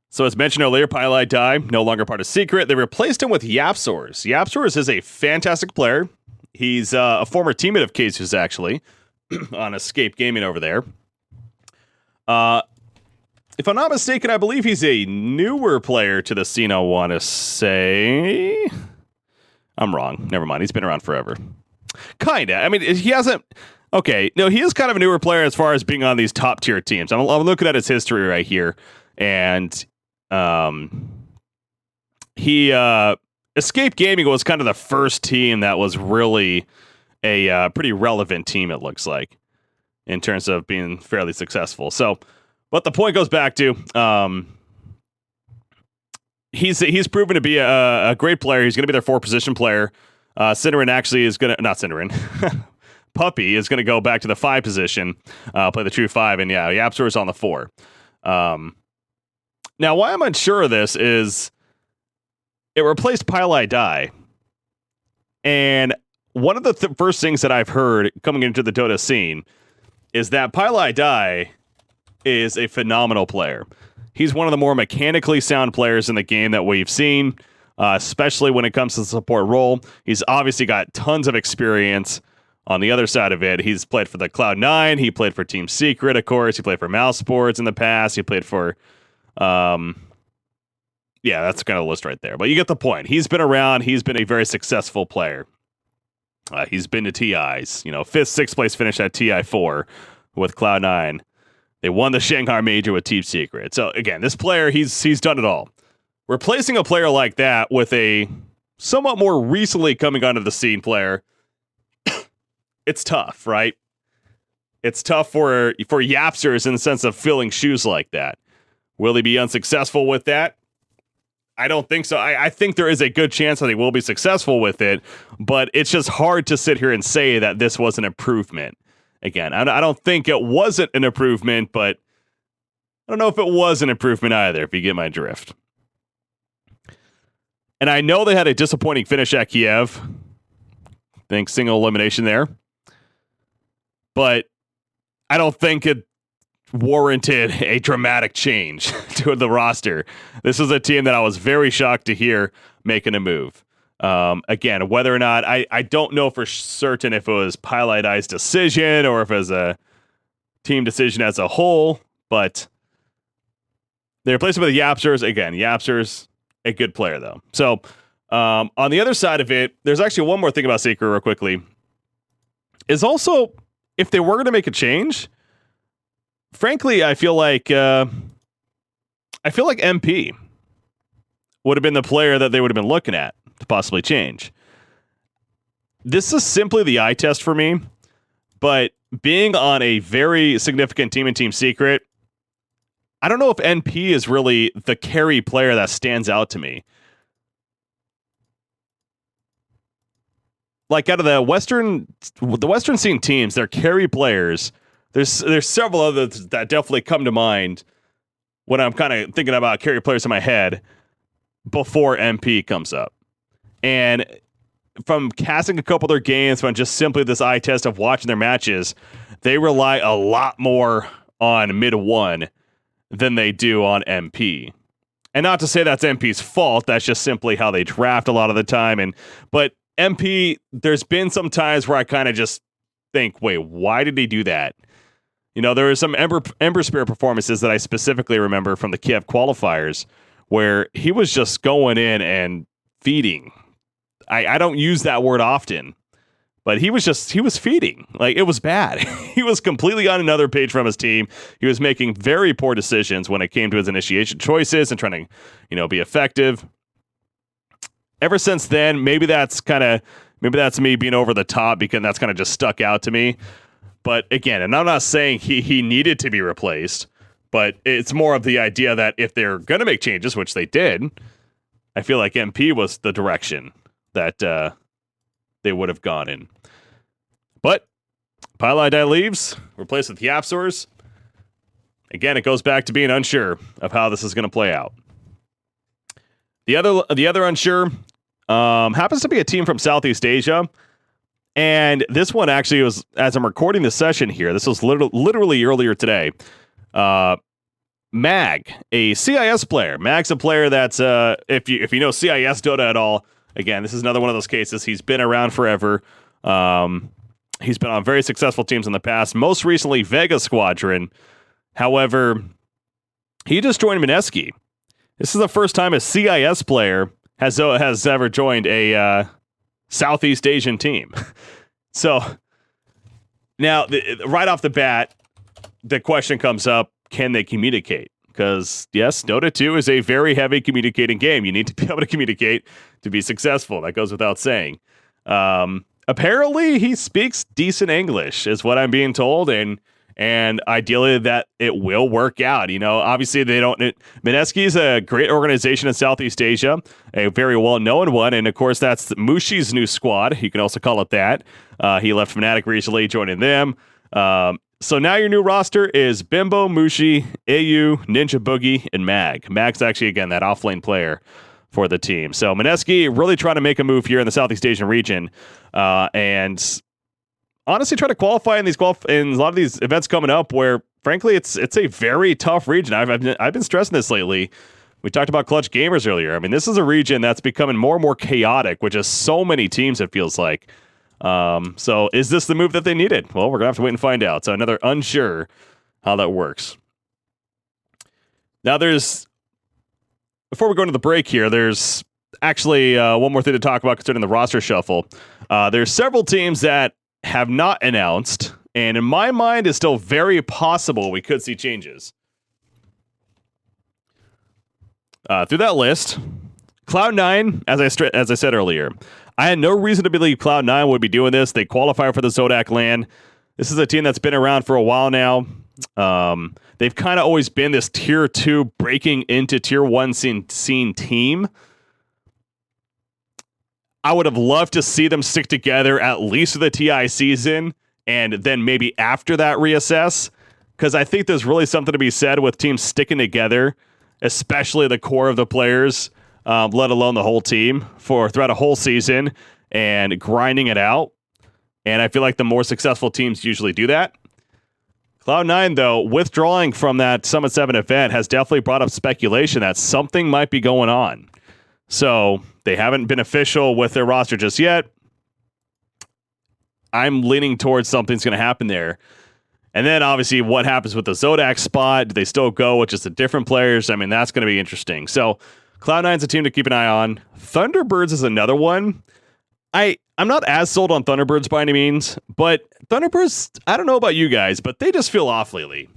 So as mentioned earlier, Pylai Dai, no longer part of Secret. They replaced him with Yapsors. Yapsors is a fantastic player. He's a former teammate of Case's, actually, on Escape Gaming over there. If I'm not mistaken, I believe he's a newer player to the scene, I want to say. I'm wrong. Never mind. He's been around forever. Kinda. I mean, he hasn't... Okay, no, he is kind of a newer player as far as being on these top-tier teams. I'm looking at his history right here, and he... Escape Gaming was kind of the first team that was really a pretty relevant team, it looks like, in terms of being fairly successful. So, but the point goes back to he's proven to be a great player. He's going to be their 4-position player. Cinderin actually is going to... Not Cinderin. Puppy is going to go back to the 5 position, play the true 5, and yeah, Yapsor is on the 4. Now, why I'm unsure of this is it replaced Pylai Dai. And one of the first things that I've heard coming into the Dota scene is that Pylai Dai is a phenomenal player. He's one of the more mechanically sound players in the game that we've seen, especially when it comes to the support role. He's obviously got tons of experience on the other side of it. He's played for the Cloud9. He played for Team Secret, of course. He played for Mouse Sports in the past. He played for... yeah, that's kind of the list right there. But you get the point. He's been around. He's been a very successful player. He's been to TIs. 5th, 6th place finish at TI4 with Cloud9. They won the Shanghai Major with Team Secret. So, again, this player, he's done it all. Replacing a player like that with a somewhat more recently coming onto the scene player, it's tough, right? It's tough for Yapsters in the sense of filling shoes like that. Will he be unsuccessful with that? I don't think so. I think there is a good chance that he will be successful with it, but it's just hard to sit here and say that this was an improvement. Again, I don't think it wasn't an improvement, but I don't know if it was an improvement either, if you get my drift. And I know they had a disappointing finish at Kiev. I think single elimination there. But I don't think it warranted a dramatic change to the roster. This is a team that I was very shocked to hear making a move. Again, whether or not I don't know for certain if it was Pylai Dai's decision or if it was a team decision as a whole, but they replaced him with Yapsters. Again, Yapsters, a good player though. So on the other side of it, there's actually one more thing about Secret real quickly. Is also, if they were going to make a change, frankly, I feel like MP would have been the player that they would have been looking at to possibly change. This is simply the eye test for me, but being on a very significant team in Team Secret, I don't know if NP is really the carry player that stands out to me. Like out of the Western scene teams, their carry players, there's several others that definitely come to mind when I'm kind of thinking about carry players in my head before MP comes up. And from casting a couple of their games, from just simply this eye test of watching their matches, they rely a lot more on mid 1 than they do on MP. And not to say that's MP's fault, that's just simply how they draft a lot of the time. But MP, there's been some times where I kind of just think, wait, why did they do that? You know, there are some Ember Spirit performances that I specifically remember from the Kiev qualifiers where he was just going in and feeding. I don't use that word often, but he was feeding. Like, it was bad. He was completely on another page from his team. He was making very poor decisions when it came to his initiation choices and trying to, be effective. Ever since then, maybe that's me being over the top, because that's kind of just stuck out to me. But again, and I'm not saying he needed to be replaced, but it's more of the idea that if they're going to make changes, which they did, I feel like MP was the direction that they would have gone in. But Pylai leaves, replaced with Yapsors. Again, it goes back to being unsure of how this is going to play out. The other unsure happens to be a team from Southeast Asia. And this one actually was, as I'm recording this session here, this was literally earlier today. Mag, a CIS player. Mag's a player that's, if you know CIS Dota at all, again, this is another one of those cases. He's been around forever. He's been on very successful teams in the past, most recently Vega Squadron. However, he just joined Mineski. This is the first time a CIS player has ever joined a Southeast Asian team. So now, right off the bat, the question comes up, can they communicate? Because, yes, Dota 2 is a very heavy communicating game. You need to be able to communicate to be successful. That goes without saying. Apparently, he speaks decent English, is what I'm being told, and ideally that it will work out. You know, obviously Mineski is a great organization in Southeast Asia, a very well-known one, and of course that's Mushi's new squad. You can also call it that. He left Fnatic recently, joining them. So now your new roster is Bimbo, Mushi, AU, Ninja Boogie, and Mag. Mag's actually, again, that offlane player for the team. So Mineski really trying to make a move here in the Southeast Asian region, and honestly try to qualify in in a lot of these events coming up where, frankly, it's a very tough region. I've been stressing this lately. We talked about Clutch Gamers earlier. I mean, this is a region that's becoming more and more chaotic, with just so many teams, it feels like. So is this the move that they needed? Well, we're gonna have to wait and find out. So another unsure how that works. Now before we go into the break here, there's actually one more thing to talk about concerning the roster shuffle. There's several teams that have not announced, and in my mind, it's still very possible we could see changes. Through that list, Cloud9, as I said earlier, I had no reason to believe Cloud9 would be doing this. They qualify for the Zodak LAN. This is a team that's been around for a while now. They've kind of always been this tier 2 breaking into tier 1 scene team. I would have loved to see them stick together at least for the TI season, and then maybe after that reassess, because I think there's really something to be said with teams sticking together, especially the core of the players, let alone the whole team, throughout a whole season and grinding it out. And I feel like the more successful teams usually do that. Cloud9, though, withdrawing from that Summit 7 event has definitely brought up speculation that something might be going on. So they haven't been official with their roster just yet. I'm leaning towards something's going to happen there. And then, obviously, what happens with the Zodak spot? Do they still go with just the different players? I mean, that's going to be interesting. So Cloud9's a team to keep an eye on. Thunderbirds is another one. I'm not as sold on Thunderbirds by any means, but Thunderbirds, I don't know about you guys, but they just feel off lately.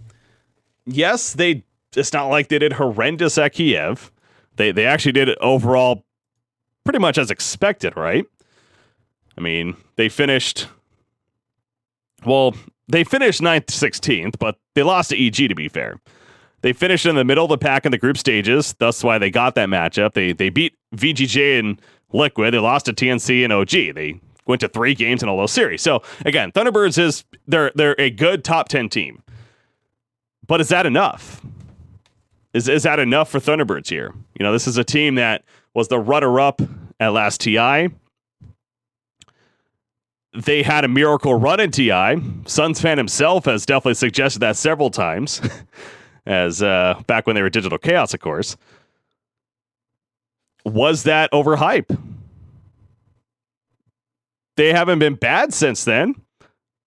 Yes, it's not like they did horrendous at Kiev. They actually did it overall pretty much as expected, right? I mean, they finished 9th, 16th, but they lost to EG, to be fair. They finished in the middle of the pack in the group stages. That's why they got that matchup. They beat VGJ and Liquid. They lost to TNC and OG. They went to 3 games in a low series. So again, Thunderbirds they're a good top 10 team. But is that enough? Is that enough for Thunderbirds here? You know, this is a team that was the runner-up at last TI. They had a miracle run in TI. Suns fan himself has definitely suggested that several times, as back when they were Digital Chaos, of course. Was that overhype? They haven't been bad since then.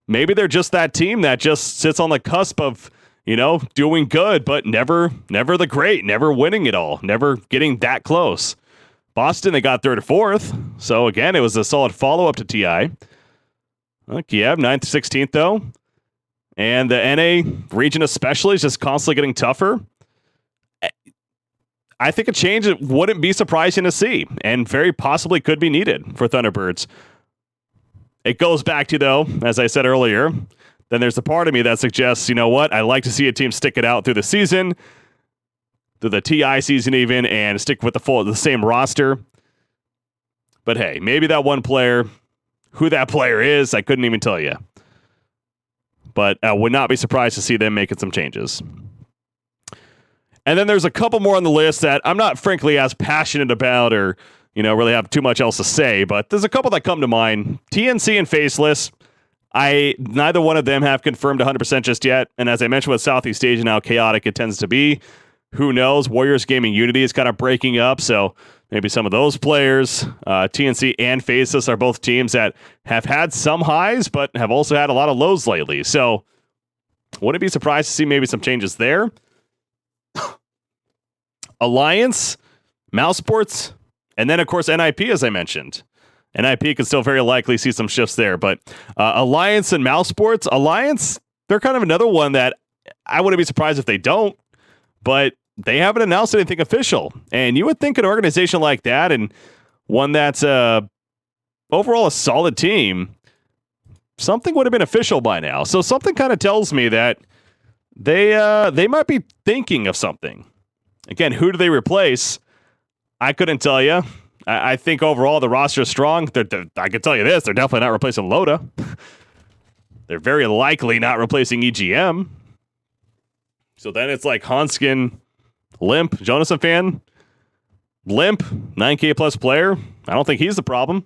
Maybe they're just that team that just sits on the cusp of, you know, doing good, but never the great, never winning it all, never getting that close. Boston, they got third or fourth. So again, it was a solid follow-up to TI. Kiev, 9th, 16th, though. And the NA region especially is just constantly getting tougher. I think a change wouldn't be surprising to see, and very possibly could be needed for Thunderbirds. It goes back to, though, as I said earlier, then there's a part of me that suggests, you know what, I'd like to see a team stick it out through the season, through the TI season even, and stick with the same roster. But hey, maybe that one player, who that player is, I couldn't even tell you. But I would not be surprised to see them making some changes. And then there's a couple more on the list that I'm not frankly as passionate about or, you know, really have too much else to say, but there's a couple that come to mind. TNC and Faceless. Neither one of them have confirmed 100% just yet. And as I mentioned with Southeast Asia, now chaotic it tends to be. Who knows? Warriors Gaming Unity is kind of breaking up, so maybe some of those players. TNC and Faceless are both teams that have had some highs, but have also had a lot of lows lately. So wouldn't be surprised to see maybe some changes there. Alliance, Mousesports, and then, of course, NIP, as I mentioned. NIP could still very likely see some shifts there, but Alliance and Mousesports, Alliance, they're kind of another one that I wouldn't be surprised if they don't, but they haven't announced anything official. And you would think an organization like that, and one that's overall a solid team, something would have been official by now. So something kind of tells me that they might be thinking of something. Again, who do they replace? I couldn't tell you. I think overall the roster is strong. I can tell you this, they're definitely not replacing Loda. They're very likely not replacing EGM. So then it's like Hanskin, Limp, Jonathan fan, Limp, 9K plus player. I don't think he's the problem.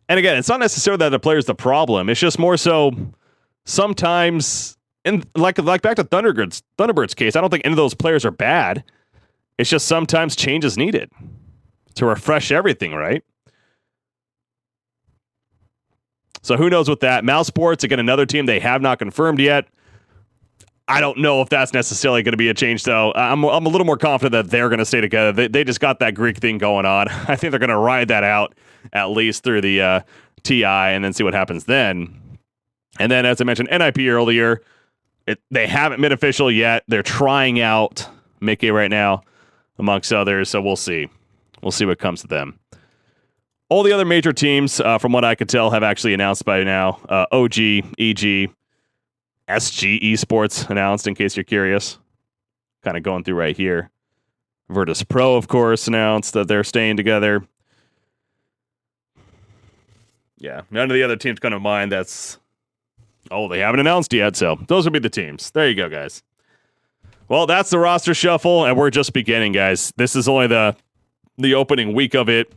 And again, it's not necessarily that the player's the problem. It's just more so sometimes, and like back to Thunderbird's case, I don't think any of those players are bad. It's just sometimes change is needed to refresh everything, right? So who knows with that. Mousesports, again, another team they have not confirmed yet. I don't know if that's necessarily going to be a change, though. I'm a little more confident that they're going to stay together. They just got that Greek thing going on. I think they're going to ride that out at least through the TI and then see what happens then. And then, as I mentioned, NIP earlier, they haven't been official yet. They're trying out Mickey right now, amongst others, so we'll see. We'll see what comes to them. All the other major teams, from what I could tell, have actually announced by now. OG, EG, SG Esports announced, in case you're curious. Kind of going through right here. Virtus Pro, of course, announced that they're staying together. Yeah, none of the other teams come to mind. They haven't announced yet, so those would be the teams. There you go, guys. Well, that's the roster shuffle, and we're just beginning, guys. This is only the opening week of it.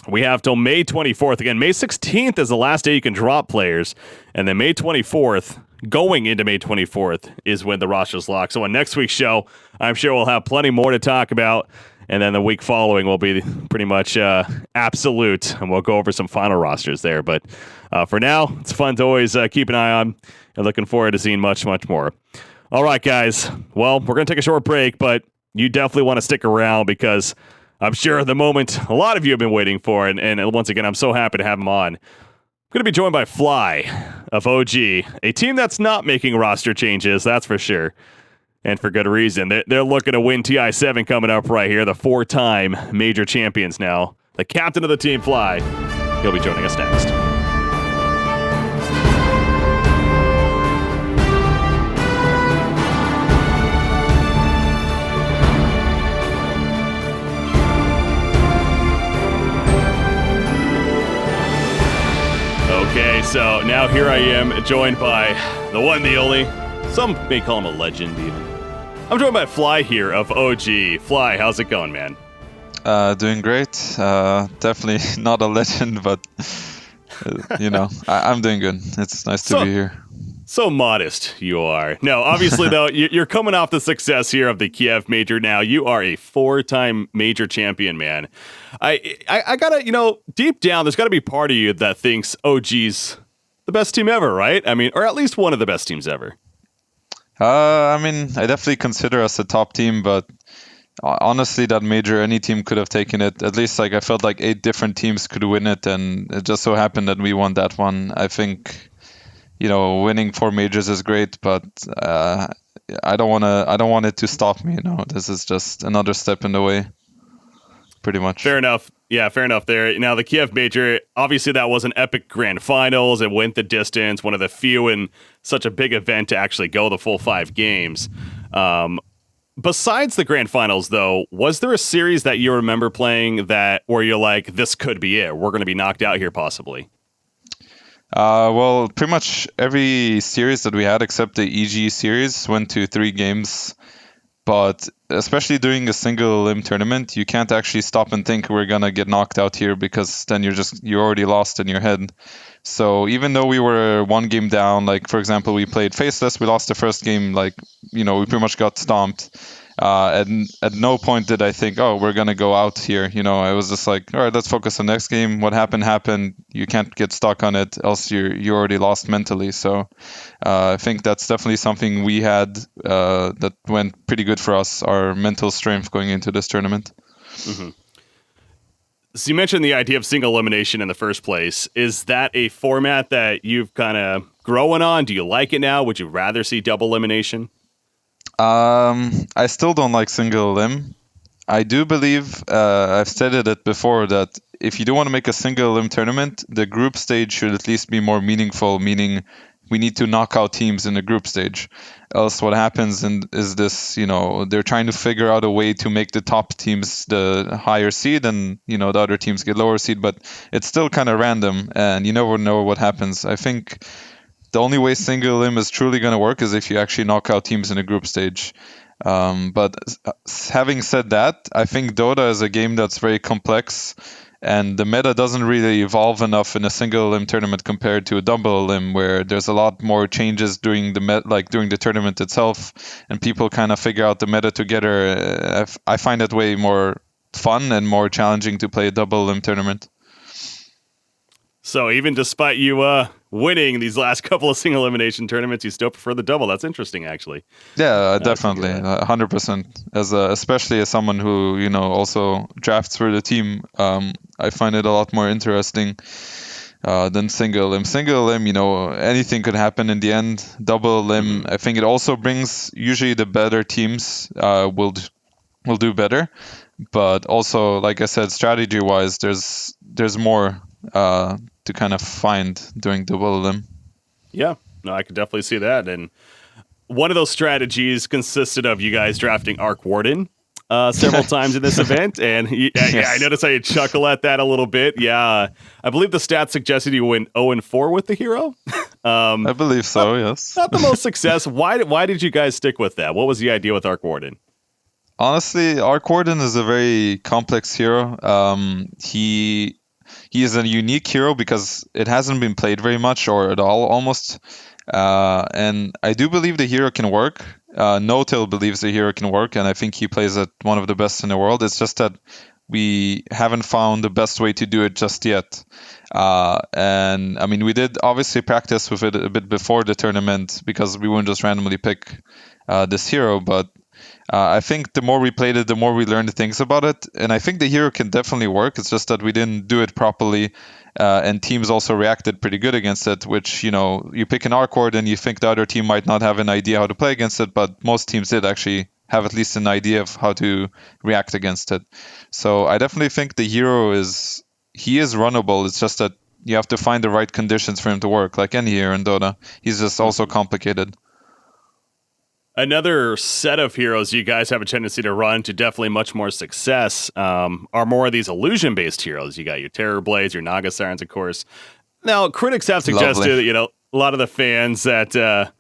We have till May 24th. Again, May 16th is the last day you can drop players, and then May 24th, going into May 24th, is when the roster's locked. So on next week's show, I'm sure we'll have plenty more to talk about, and then the week following will be pretty much absolute, and we'll go over some final rosters there. But for now, it's fun to always keep an eye on, and looking forward to seeing much, much more. All right, guys. Well, we're going to take a short break, but you definitely want to stick around because I'm sure the moment a lot of you have been waiting for, and once again, I'm so happy to have him on. I'm going to be joined by Fly of OG, a team that's not making roster changes, that's for sure, and for good reason. They're looking to win TI7 coming up right here, the 4-time major champions now. The captain of the team, Fly, he'll be joining us next. Okay, so now here I am, joined by the one, the only. Some may call him a legend, even. I'm joined by Fly here of OG. Fly, how's it going, man? Doing great. Definitely not a legend, but I'm doing good. It's nice to be here. So modest you are. No, obviously, though, you're coming off the success here of the Kiev Major now. You are a 4-time major champion, man. I gotta, deep down, there's got to be part of you that thinks OG's the best team ever, right? I mean, or at least one of the best teams ever. I definitely consider us a top team, but honestly, that major, any team could have taken it. At least, I felt like 8 different teams could win it, and it just so happened that we won that one. I think, winning 4 majors is great, but I don't want it to stop me. This is just another step in the way, pretty much. Fair enough. Yeah, fair enough there. Now, the Kiev Major, obviously that was an epic grand finals. It went the distance, one of the few in such a big event to actually go the full 5 games. Besides the grand finals, though, was there a series that you remember playing where you're like, this could be it? We're going to be knocked out here, possibly. Well, pretty much every series that we had, except the EG series, went to 3 games. But especially during a single limb tournament, you can't actually stop and think we're going to get knocked out here, because then you're already lost in your head. So even though we were 1 game down, like, for example, we played Faceless, we lost the first game, we pretty much got stomped. And at no point did I think, oh, we're going to go out here. I was just like, all right, let's focus on the next game. What happened. You can't get stuck on it, else you already lost mentally. So I think that's definitely something we had that went pretty good for us, our mental strength going into this tournament. Mm-hmm. So you mentioned the idea of single elimination in the first place. Is that a format that you've kind of growing on? Do you like it now? Would you rather see double elimination? I still don't like single limb. I do believe, I've stated it before, that if you do want to make a single limb tournament, the group stage should at least be more meaningful, meaning we need to knock out teams in the group stage. Else what happens is this, they're trying to figure out a way to make the top teams the higher seed, and, the other teams get lower seed, but it's still kind of random, and you never know what happens. I think the only way single limb is truly going to work is if you actually knock out teams in a group stage. But having said that, I think Dota is a game that's very complex, and the meta doesn't really evolve enough in a single limb tournament compared to a double limb, where there's a lot more changes during during the tournament itself, and people kind of figure out the meta together. I find it way more fun and more challenging to play a double limb tournament. So even despite you winning these last couple of single elimination tournaments, you still prefer the double. That's interesting, actually. Yeah, definitely, 100%. Especially as someone who also drafts for the team, I find it a lot more interesting than single limb. Single limb, anything could happen in the end. Double limb, I think it also brings usually the better teams will do better, but also, like I said, strategy-wise, there's more to kind of find during double limb. Yeah, no, I could definitely see that. And one of those strategies consisted of you guys drafting Arc Warden several times in this event. And yes. I noticed how you chuckle at that a little bit. Yeah, I believe the stats suggested you went 0-4 with the hero. I believe so, yes. Not the most success. Why did you guys stick with that? What was the idea with Arc Warden? Honestly, Arc Warden is a very complex hero. He is a unique hero because it hasn't been played very much or at all, almost. And I do believe the hero can work. No-Tail believes the hero can work, and I think he plays at one of the best in the world. It's just that we haven't found the best way to do it just yet. And we did obviously practice with it a bit before the tournament, because we wouldn't just randomly pick this hero, but I think the more we played it, the more we learned things about it. And I think the hero can definitely work. It's just that we didn't do it properly. And teams also reacted pretty good against it, which, you pick an Arc Ward and you think the other team might not have an idea how to play against it. But most teams did actually have at least an idea of how to react against it. So I definitely think the hero is runnable. It's just that you have to find the right conditions for him to work, like any hero in Dota. He's just also complicated. Another set of heroes you guys have a tendency to run to definitely much more success are more of these illusion-based heroes. You got your Terror Blades, your Naga Sirens, of course. Now, critics have suggested that, a lot of the fans that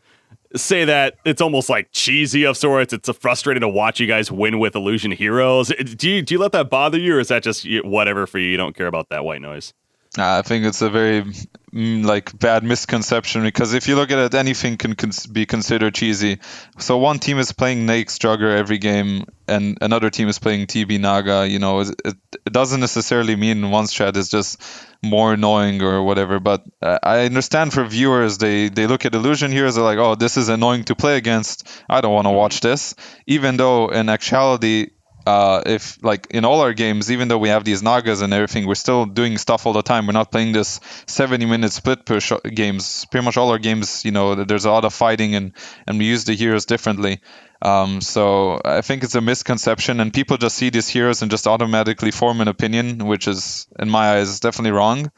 say that it's almost like cheesy of sorts. It's frustrating to watch you guys win with Illusion Heroes. Do you let that bother you, or is that just whatever for you? You don't care about that white noise? I think it's a very bad misconception, because if you look at it, anything can be considered cheesy. So one team is playing Nake's Jugger every game, and another team is playing TB Naga. It doesn't necessarily mean one strat is just more annoying or whatever. But I understand for viewers, they look at Illusion Heroes, they're like, oh, this is annoying to play against. I don't want to watch this. Even though in actuality, if in all our games, even though we have these Nagas and everything, we're still doing stuff all the time. We're not playing this 70-minute split push games. Pretty much all our games, there's a lot of fighting, and we use the heroes differently. So I think it's a misconception, and people just see these heroes and just automatically form an opinion, which is, in my eyes, definitely wrong.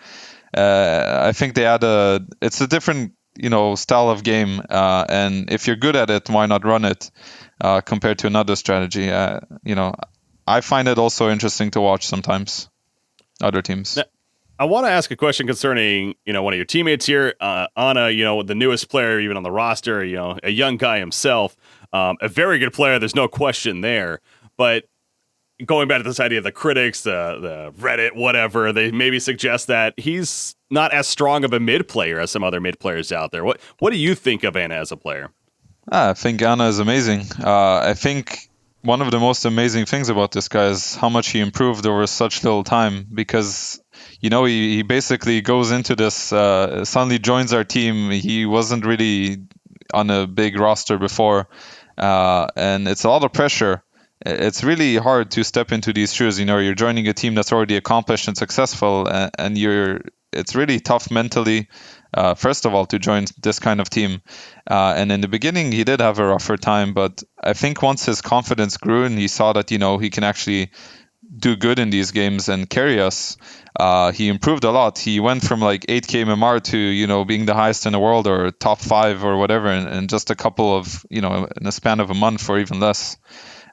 I think it's a different, style of game, and if you're good at it, why not run it? Compared to another strategy. I find it also interesting to watch sometimes other teams. Now, I want to ask a question concerning, one of your teammates here, Anna, the newest player even on the roster, a young guy himself, a very good player. There's no question there. But going back to this idea of the critics, the Reddit, whatever, they maybe suggest that he's not as strong of a mid player as some other mid players out there. What do you think of Anna as a player? I think Anna is amazing. I think one of the most amazing things about this guy is how much he improved over such little time, because, he basically goes into this, suddenly joins our team. He wasn't really on a big roster before, and it's a lot of pressure. It's really hard to step into these shoes. You're joining a team that's already accomplished and successful, and it's really tough mentally. First of all, to join this kind of team. And in the beginning, he did have a rougher time, but I think once his confidence grew and he saw that, he can actually do good in these games and carry us, he improved a lot. He went from 8k MMR to, being the highest in the world or top 5 or whatever in just a couple of, in a span of a month or even less.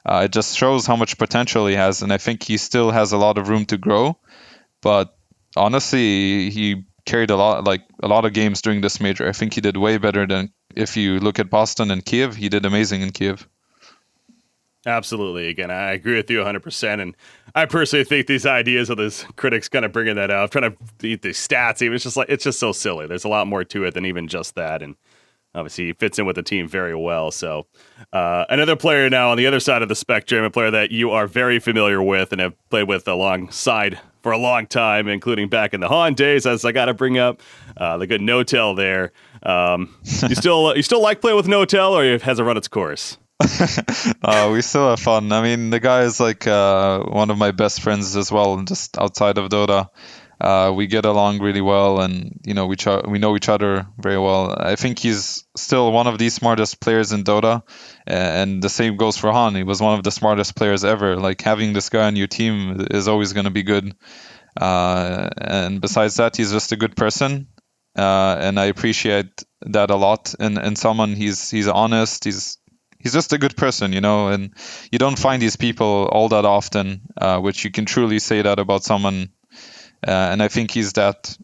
It just shows how much potential he has, and I think he still has a lot of room to grow. But honestly, he carried a lot of games during this major. I think he did way better than, if you look at Boston and Kiev, he did amazing in Kiev. Absolutely. Again, I agree with you 100%. And I personally think these ideas of these critics kind of bringing that out, trying to beat the stats, even it's just so silly. There's a lot more to it than even just that. And obviously he fits in with the team very well. So another player now on the other side of the spectrum, a player that you are very familiar with and have played with alongside for a long time, including back in the Han days, as I got to bring up the good No-Tell there. You still like playing with No-Tell, or has it run its course? We still have fun. I mean, the guy is one of my best friends as well, just outside of Dota. We get along really well, and we know each other very well. I think he's still one of the smartest players in Dota, and the same goes for Han. He was one of the smartest players ever. Having this guy on your team is always going to be good. And besides that, he's just a good person, and I appreciate that a lot. And someone, he's honest. He's just a good person, and you don't find these people all that often, which you can truly say that about someone. And I think he's that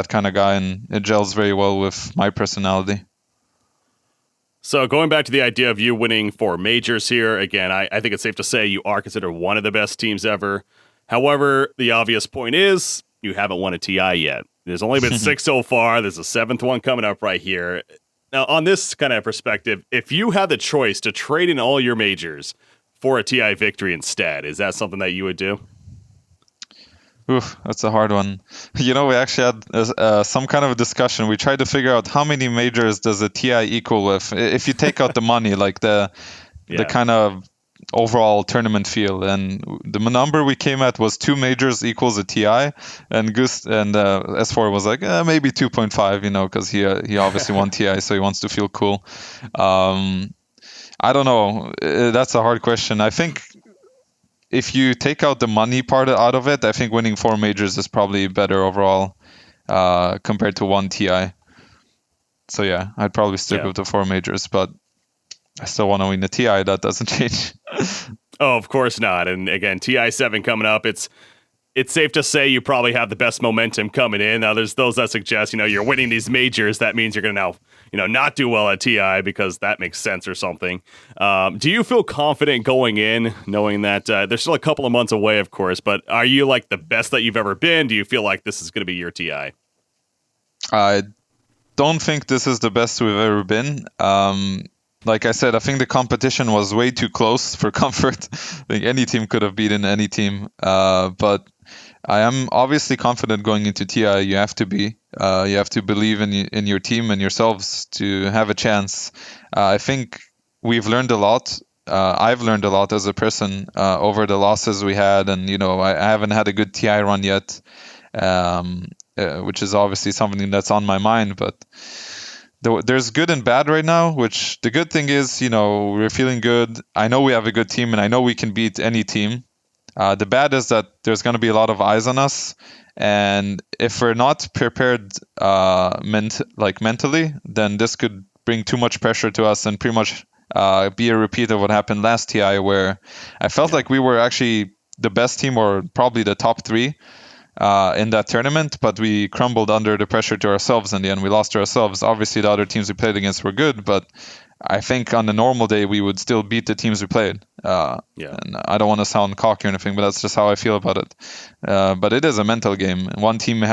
kind of guy, and it gels very well with my personality. So going back to the idea of you winning 4 majors here, again, I think it's safe to say you are considered one of the best teams ever. However, the obvious point is you haven't won a TI yet. There's only been 6 so far. There's a 7th one coming up right here. Now, on this kind of perspective, if you had the choice to trade in all your majors for a TI victory instead, is that something that you would do? Oof, that's a hard one. We actually had some kind of a discussion. We tried to figure out how many majors does a TI equal with, if you take out the money, the kind of overall tournament field. And the number we came at was 2 majors equals a TI, and S4 was maybe 2.5, because he obviously won TI, so he wants to feel cool. I don't know. That's a hard question. I think if you take out the money part out of it, I think winning 4 majors is probably better overall compared to 1 TI. So yeah, I'd probably stick with the 4 majors, but I still want to win the TI. That doesn't change. Oh, of course not. And again, TI 7 coming up. It's it's safe to say you probably have the best momentum coming in. Now, there's those that suggest, you're winning these majors. That means you're going to now, not do well at TI because that makes sense or something. Do you feel confident going in, knowing that there's still a couple of months away, of course, but are you like the best that you've ever been? Do you feel like this is going to be your TI? I don't think this is the best we've ever been. Like I said, I think the competition was way too close for comfort. I think any team could have beaten any team. But I am obviously confident going into TI. You have to be. You have to believe in your team and yourselves to have a chance. I think we've learned a lot. I've learned a lot as a person over the losses we had. And, I haven't had a good TI run yet, which is obviously something that's on my mind. But there's good and bad right now, which the good thing is, we're feeling good. I know we have a good team and I know we can beat any team. The bad is that there's going to be a lot of eyes on us. And if we're not prepared mentally, then this could bring too much pressure to us and pretty much be a repeat of what happened last TI, where I felt like we were actually the best team or probably the top 3. In that tournament, but we crumbled under the pressure to ourselves in the end. We lost to ourselves. Obviously, the other teams we played against were good, but I think on a normal day, we would still beat the teams we played. And I don't want to sound cocky or anything, but that's just how I feel about it. But it is a mental game. One team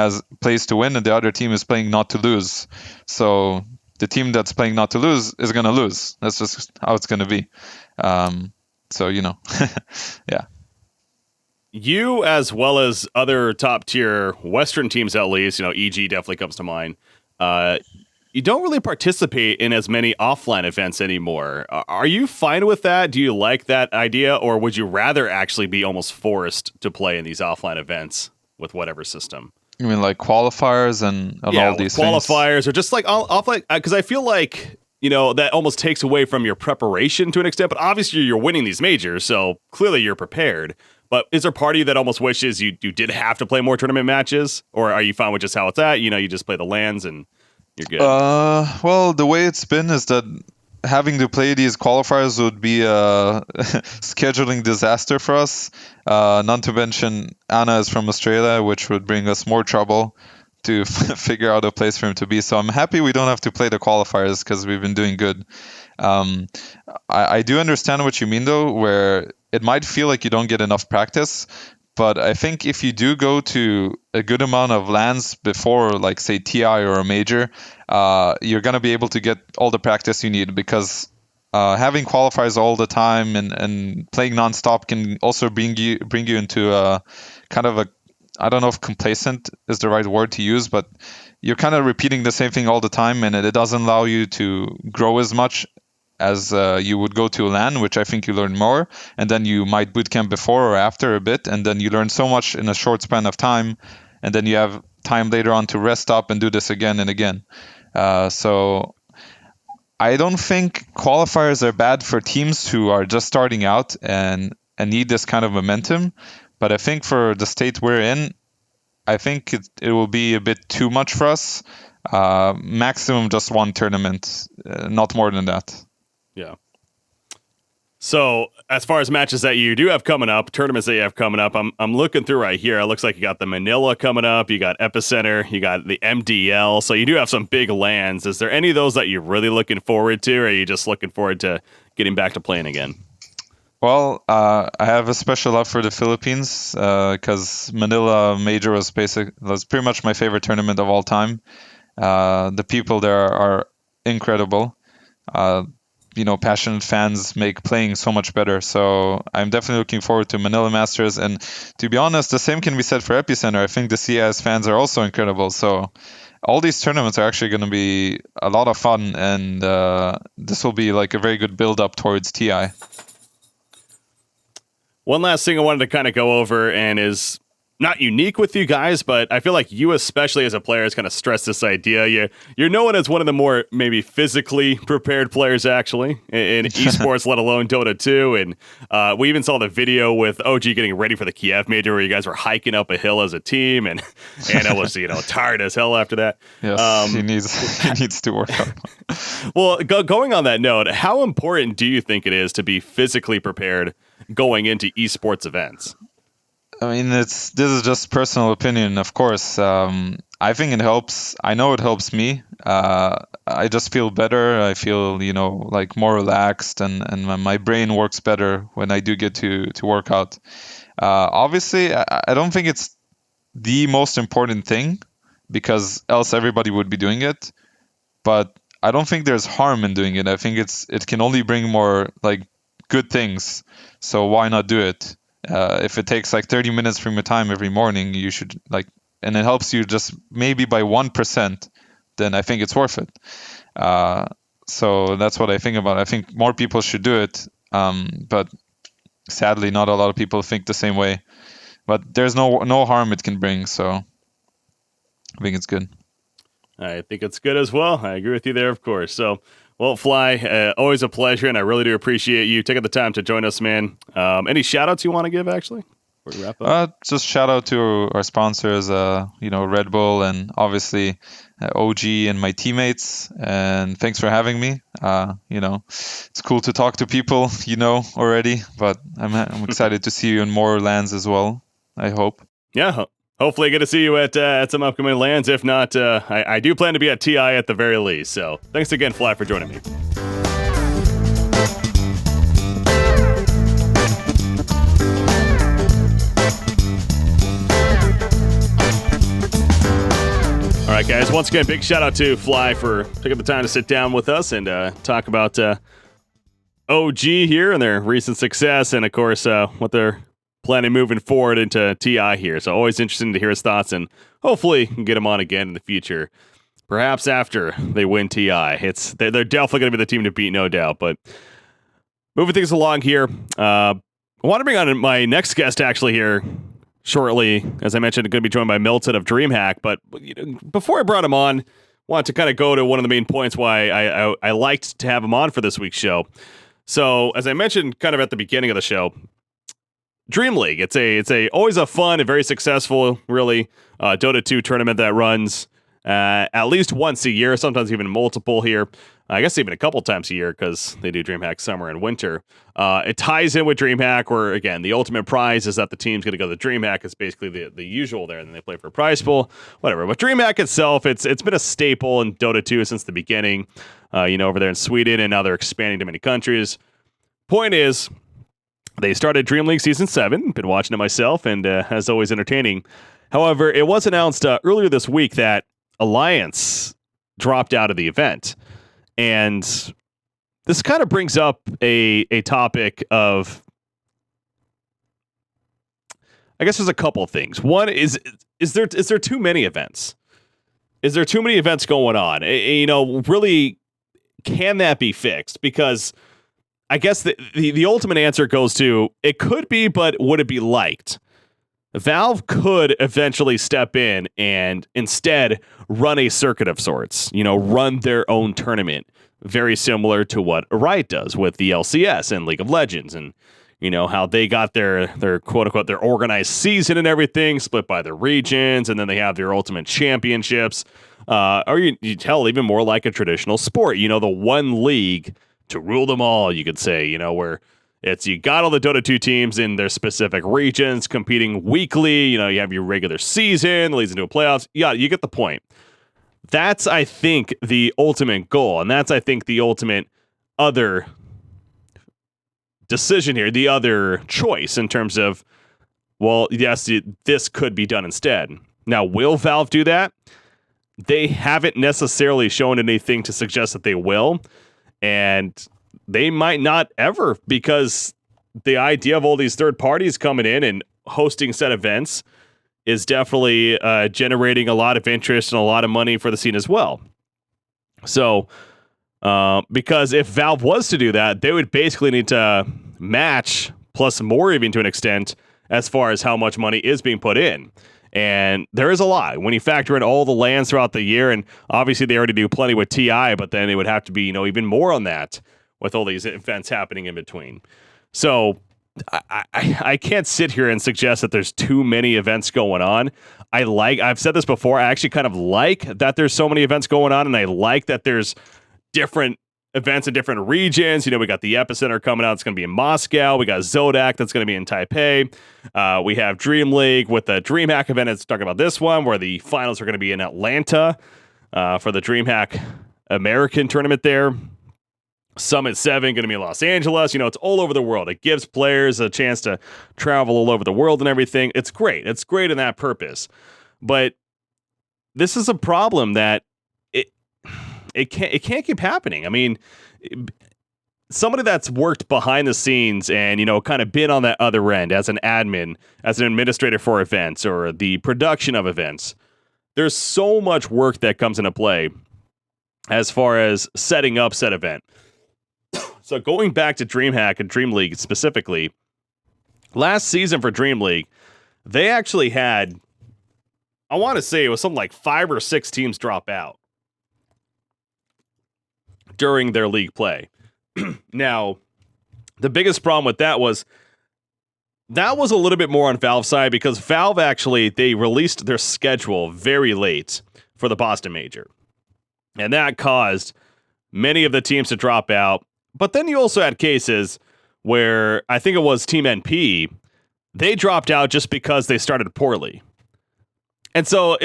plays to win, and the other team is playing not to lose. So the team that's playing not to lose is going to lose. That's just how it's going to be. Yeah. You, as well as other top-tier Western teams at least, EG definitely comes to mind, you don't really participate in as many offline events anymore. Are you fine with that? Do you like that idea? Or would you rather actually be almost forced to play in these offline events with whatever system? You mean like qualifiers and all these qualifiers things? Or just like offline? Because I feel like that almost takes away from your preparation to an extent. But obviously you're winning these majors, so clearly you're prepared. But is there part of you that almost wishes you did have to play more tournament matches? Or are you fine with just how it's at? You just play the LANs and you're good? Well, the way it's been is that having to play these qualifiers would be a scheduling disaster for us. Not to mention Anna is from Australia, which would bring us more trouble to figure out a place for him to be. So I'm happy we don't have to play the qualifiers because we've been doing good. I do understand what you mean, though, where it might feel like you don't get enough practice. But I think if you do go to a good amount of LANs before, like, say, TI or a major, you're going to be able to get all the practice you need, because having qualifiers all the time and playing nonstop can also bring you into a kind of a, I don't know if complacent is the right word to use, but you're kind of repeating the same thing all the time, and it doesn't allow you to grow as much as you would go to a LAN, which I think you learn more, and then you might bootcamp before or after a bit, and then you learn so much in a short span of time, and then you have time later on to rest up and do this again and again. So I don't think qualifiers are bad for teams who are just starting out and need this kind of momentum, but I think for the state we're in, I think it will be a bit too much for us. Maximum just one tournament, not more than that. Yeah. So as far as matches that you do have coming up, tournaments that you have coming up, I'm looking through right here. It looks like you got the Manila coming up, you got Epicenter, you got the MDL. So you do have some big LANs. Is there any of those that you're really looking forward to, or are you just looking forward to getting back to playing again? Well, I have a special love for the Philippines because Manila Major was pretty much my favorite tournament of all time. The people there are incredible. Passionate fans make playing so much better. So I'm definitely looking forward to Manila Masters. And to be honest, the same can be said for Epicenter. I think the CIS fans are also incredible. So all these tournaments are actually going to be a lot of fun. And this will be like a very good build up towards TI. One last thing I wanted to kind of go over, and is not unique with you guys, but I feel like you, especially as a player, has kind of stressed this idea. You're known as one of the more maybe physically prepared players, actually, in esports, let alone Dota 2. And we even saw the video with OG getting ready for the Kiev Major, where you guys were hiking up a hill as a team, and Anna was tired as hell after that. Yes, he needs to work out. Well, going on that note, how important do you think it is to be physically prepared going into esports events? I mean, this is just personal opinion, of course. I think it helps. I know it helps me. I just feel better. I feel, like more relaxed, and my brain works better when I do get to work out. Obviously, I don't think it's the most important thing, because else everybody would be doing it. But I don't think there's harm in doing it. I think it can only bring more like good things. So why not do it? If it takes like 30 minutes from your time every morning, you should and it helps you just maybe by 1%, then I think it's worth it. So that's what I think about it. I think more people should do it. But sadly, not a lot of people think the same way. But there's no harm it can bring. So I think it's good. I think it's good as well. I agree with you there, of course. So, well, Fly, always a pleasure, and I really do appreciate you taking the time to join us, man. Any shout-outs you want to give, actually, before we wrap up? Just shout out to our sponsors, Red Bull, and obviously OG and my teammates. And thanks for having me. It's cool to talk to people already, but I'm excited to see you in more lands as well, I hope. Yeah, hopefully I get to see you at some upcoming lands. If not, I do plan to be at TI at the very least. So thanks again, Fly, for joining me. All right, guys, once again, big shout out to Fly for taking the time to sit down with us and talk about OG here and their recent success, and of course what they're planning moving forward into TI here. So always interesting to hear his thoughts, and hopefully get him on again in the future. Perhaps after they win TI. They're definitely going to be the team to beat, no doubt. But moving things along here, I want to bring on my next guest actually here shortly. As I mentioned, I'm going to be joined by Milton of DreamHack. But before I brought him on, I wanted to kind of go to one of the main points why I liked to have him on for this week's show. So as I mentioned kind of at the beginning of the show, Dream League. It's always a fun and very successful, really, Dota 2 tournament that runs at least once a year, sometimes even multiple here. I guess even a couple times a year because they do DreamHack summer and winter. It ties in with DreamHack, where again the ultimate prize is that the team's going to go to DreamHack. It's basically the usual there, and then they play for a prize pool, whatever. But DreamHack itself, it's been a staple in Dota 2 since the beginning. Over there in Sweden, and now they're expanding to many countries. Point is, they started Dream League Season 7, been watching it myself, and as always entertaining. However, it was announced earlier this week that Alliance dropped out of the event. And this kind of brings up a topic of, I guess there's a couple of things. One is there too many events? Is there too many events going on? Really, can that be fixed? Because I guess the ultimate answer goes to, it could be, but would it be liked? Valve could eventually step in and instead run a circuit of sorts, run their own tournament, very similar to what Riot does with the LCS and League of Legends, and how they got their quote unquote their organized season and everything split by their regions, and then they have their ultimate championships, or you tell even more like a traditional sport, the one league to rule them all, you could say, where you got all the Dota 2 teams in their specific regions competing weekly. You have your regular season, leads into a playoffs. Yeah, you get the point. That's, I think, the ultimate goal. And that's, I think, the ultimate other decision here, the other choice in terms of, well, yes, this could be done instead. Now, will Valve do that? They haven't necessarily shown anything to suggest that they will. And they might not ever, because the idea of all these third parties coming in and hosting said events is definitely generating a lot of interest and a lot of money for the scene as well. So, because if Valve was to do that, they would basically need to match, plus more even to an extent, as far as how much money is being put in. And there is a lot when you factor in all the lands throughout the year, and obviously they already do plenty with TI, but then it would have to be, even more on that with all these events happening in between. So I can't sit here and suggest that there's too many events going on. I've said this before, I actually kind of like that there's so many events going on, and I like that there's different events in different regions. We got the Epicenter coming out. It's going to be in Moscow. We got Zodak that's going to be in Taipei. We have Dream League with the DreamHack event. It's talking about this one where the finals are going to be in Atlanta for the DreamHack American tournament there. Summit 7 going to be in Los Angeles. It's all over the world. It gives players a chance to travel all over the world and everything. It's great. It's great in that purpose. But this is a problem that it can't keep happening. I mean, somebody that's worked behind the scenes and, kind of been on that other end as an admin, as an administrator for events or the production of events, there's so much work that comes into play as far as setting up said event. So going back to DreamHack and Dream League specifically, last season for Dream League, they actually had, I want to say it was something like 5 or 6 teams drop out during their league play. Now, the biggest problem with that was a little bit more on Valve's side because Valve actually, they released their schedule very late for the Boston Major. And that caused many of the teams to drop out. But then you also had cases where I think it was Team NP, they dropped out just because they started poorly. And so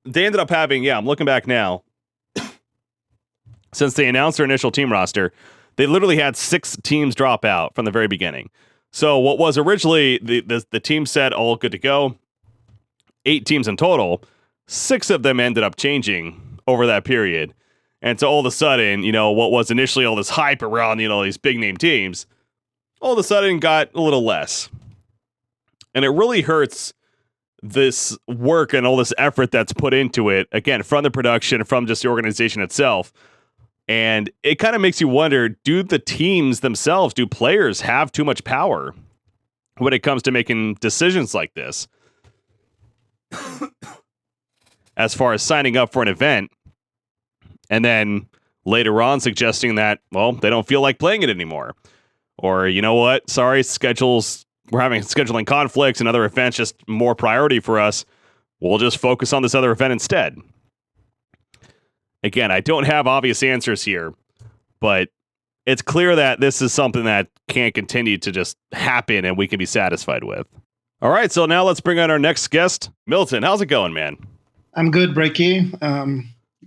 they ended up having, I'm looking back now, since they announced their initial team roster, they literally had 6 teams drop out from the very beginning. So what was originally the team said all good to go, 8 teams in total, 6 of them ended up changing over that period. And so all of a sudden, what was initially all this hype around, these big name teams, all of a sudden got a little less. And it really hurts this work and all this effort that's put into it, again, from the production, from just the organization itself. And it kind of makes you wonder, do the teams themselves, do players have too much power when it comes to making decisions like this? As far as signing up for an event and then later on suggesting that, well, they don't feel like playing it anymore. Or, you know what? Sorry, we're having scheduling conflicts and other events just more priority for us. We'll just focus on this other event instead. Again, I don't have obvious answers here, but it's clear that this is something that can't continue to just happen and we can be satisfied with. All right, so now let's bring on our next guest. Milton, how's it going, man? I'm good, Breaky.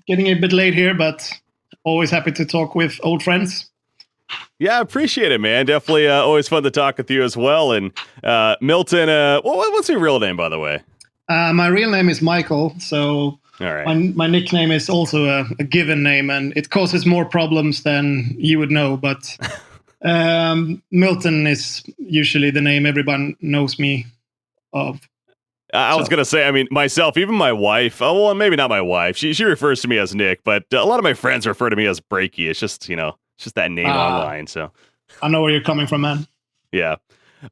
Getting a bit late here, but always happy to talk with old friends. Yeah, I appreciate it, man. Definitely always fun to talk with you as well. And Milton, what's your real name, by the way? My real name is Michael, so all right. My nickname is also a given name, and it causes more problems than you would know. But Milton is usually the name everyone knows me of. I was going to say, I mean, myself, even my wife, well, maybe not my wife. She refers to me as Nick, but a lot of my friends refer to me as Breaky. It's just, it's just that name online. So I know where you're coming from, man. Yeah.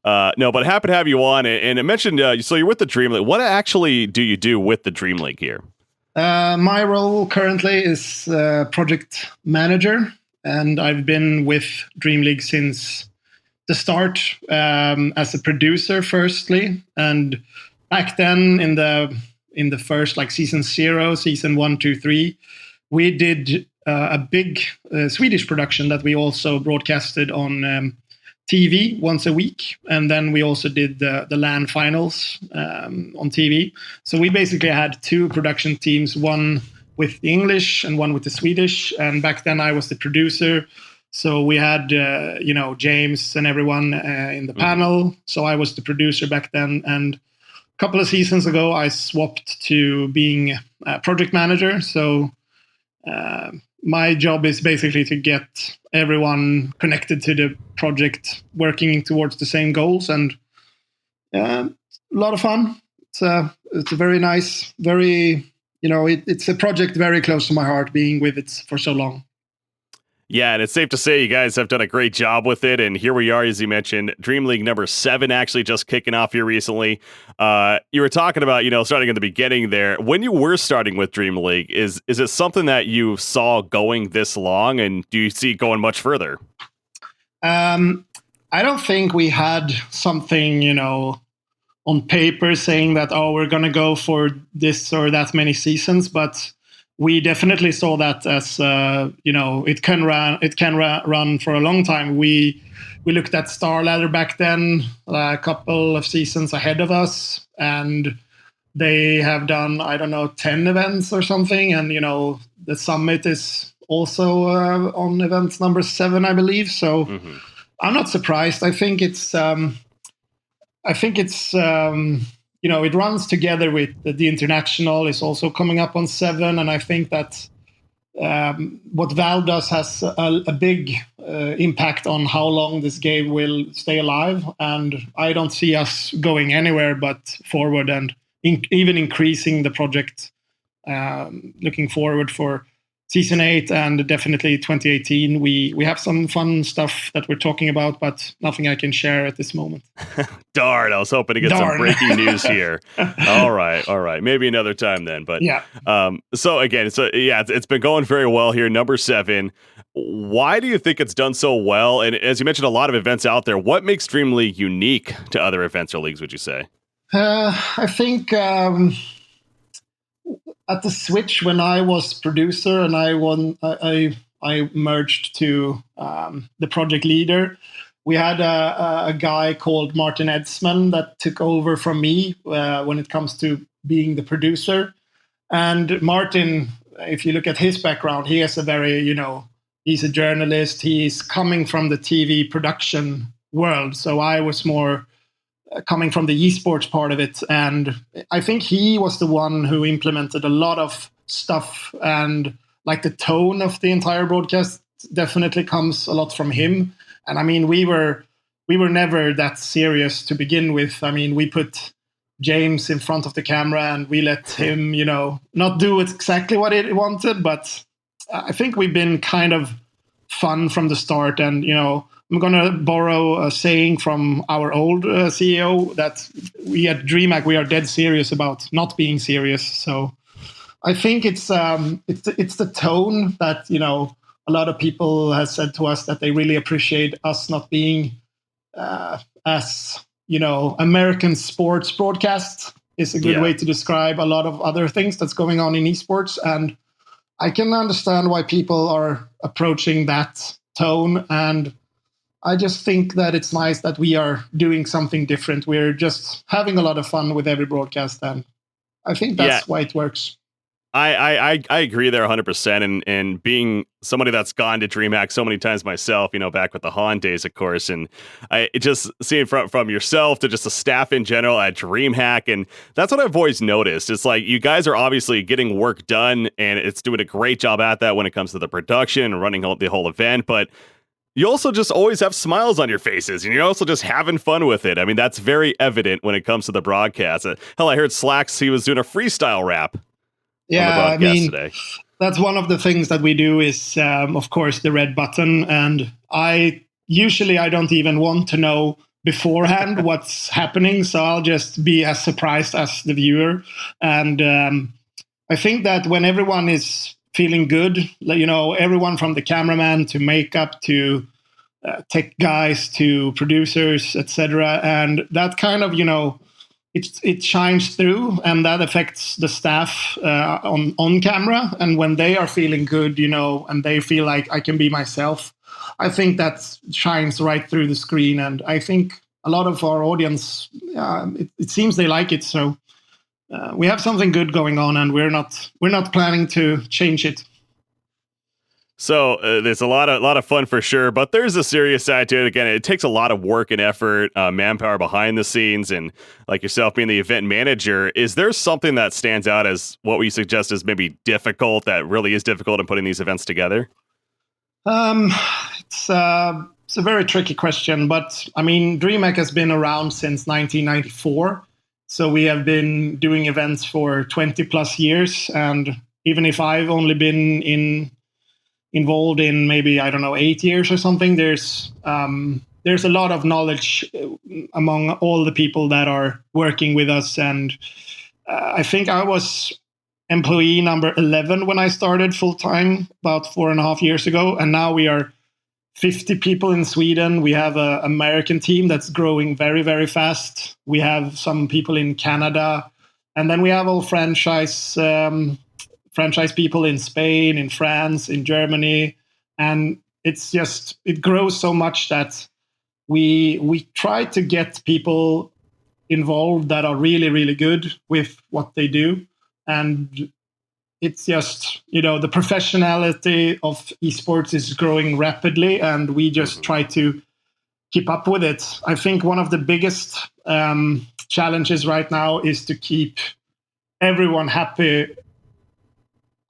No, but happy to have you on. And it mentioned, so you're with the Dream League. What actually do you do with the Dream League here? My role currently is project manager, and I've been with Dream League since the start as a producer, firstly, and back then in the first season 0, season 1, 2, 3, we did a big Swedish production that we also broadcasted on TV once a week, and then we also did the LAN finals on TV. So we basically had 2 production teams, one with the English and one with the Swedish. And back then I was the producer, so we had James and everyone in the panel. So I was the producer back then, and a couple of seasons ago I swapped to being a project manager. So my job is basically to get everyone connected to the project, working towards the same goals, and a lot of fun. It's a very nice, it's a project very close to my heart, being with it for so long. Yeah, and it's safe to say you guys have done a great job with it. And here we are, as you mentioned, Dream League number 7 actually just kicking off here recently. You were talking about, starting at the beginning there. When you were starting with Dream League, is it something that you saw going this long, and do you see it going much further? I don't think we had something, on paper saying that, we're going to go for this or that many seasons. But we definitely saw that as it can run for a long time. We looked at Star Ladder back then, a couple of seasons ahead of us, and they have done, I don't know, 10 events or something, and the summit is also on event number 7, I believe. So I'm not surprised. I think it's it runs together with the International is also coming up on 7, and I think that what Valve does has a big impact on how long this game will stay alive, and I don't see us going anywhere but forward and even increasing the project. Looking forward for Season 8 and definitely 2018. We have some fun stuff that we're talking about, but nothing I can share at this moment. Darn, I was hoping to get some breaking news here. All right. Maybe another time then. But yeah. It's been going very well here. Number 7. Why do you think it's done so well? And as you mentioned, a lot of events out there. What makes Dream League unique to other events or leagues, would you say? I think at the Switch, when I was producer and I merged to the project leader, we had a guy called Martin Edsman that took over from me when it comes to being the producer. And Martin, if you look at his background, he has a very, he's a journalist. He's coming from the TV production world. So I was more coming from the esports part of it. And I think he was the one who implemented a lot of stuff, and like the tone of the entire broadcast definitely comes a lot from him. And I mean, we were never that serious to begin with. I mean, we put James in front of the camera and we let him, not do exactly what he wanted, but I think we've been kind of fun from the start. And, I'm going to borrow a saying from our old CEO that we at DreamHack, we are dead serious about not being serious. So I think it's the tone that, a lot of people have said to us that they really appreciate us not being as, American sports broadcast is a good way to describe a lot of other things that's going on in esports. And I can understand why people are approaching that tone. And I just think that it's nice that we are doing something different. We're just having a lot of fun with every broadcast, and I think that's why it works. I agree there 100%. And being somebody that's gone to DreamHack so many times myself, back with the Han days, of course, and I just seeing from yourself to just the staff in general at DreamHack, and that's what I've always noticed. It's like you guys are obviously getting work done, and it's doing a great job at that when it comes to the production and running the whole event, but you also just always have smiles on your faces, and you're also just having fun with it. I mean, that's very evident when it comes to the broadcast. Hell, I heard Slacks, he was doing a freestyle rap on the broadcast today. That's one of the things that we do is, of course, the red button. And I don't even want to know beforehand what's happening, so I'll just be as surprised as the viewer. And I think that when everyone is feeling good, everyone from the cameraman to makeup to tech guys to producers, etc., and that kind of it shines through, and that affects the staff on camera. And when they are feeling good, and they feel like I can be myself, I think that shines right through the screen. And I think a lot of our audience, it seems they like it. So we have something good going on, and we're not planning to change it. So there's a lot of fun for sure, but there's a serious side to it. Again, it takes a lot of work and effort, manpower behind the scenes, and like yourself being the event manager, is there something that stands out as what we suggest is maybe difficult, that really is difficult in putting these events together? It's a very tricky question, but I mean, DreamHack has been around since 1994. So we have been doing events for 20 plus years. And even if I've only been involved in maybe, 8 years or something, there's a lot of knowledge among all the people that are working with us. And I think I was employee number 11 when I started full time about 4.5 years ago. And now we are 50 people in Sweden. We have an American team that's growing very, very fast. We have some people in Canada. And then we have all franchise franchise people in Spain, in France, in Germany, and it grows so much that we try to get people involved that are really, really good with what they do. And it's just, the professionality of esports is growing rapidly, and we just try to keep up with it. I think one of the biggest challenges right now is to keep everyone happy.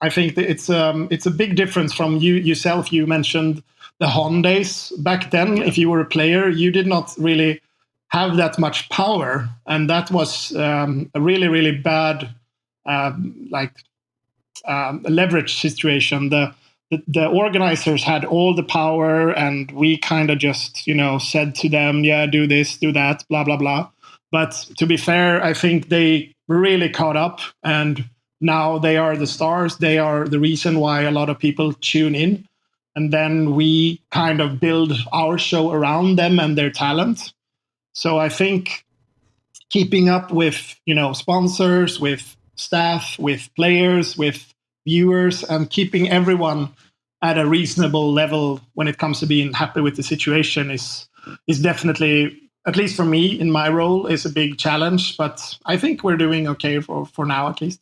I think that it's a big difference from yourself. You mentioned the HON days back then. Yeah. If you were a player, you did not really have that much power, and that was a really, really bad leverage situation. The organizers had all the power, and we kind of just said to them, yeah, do this, do that, blah blah blah. But to be fair, I think they really caught up, and now they are the stars. They are the reason why a lot of people tune in. And then we kind of build our show around them and their talent. So I think keeping up with, sponsors, with staff, with players, with viewers, and keeping everyone at a reasonable level when it comes to being happy with the situation is definitely, at least for me in my role, is a big challenge. But I think we're doing okay for now, at least.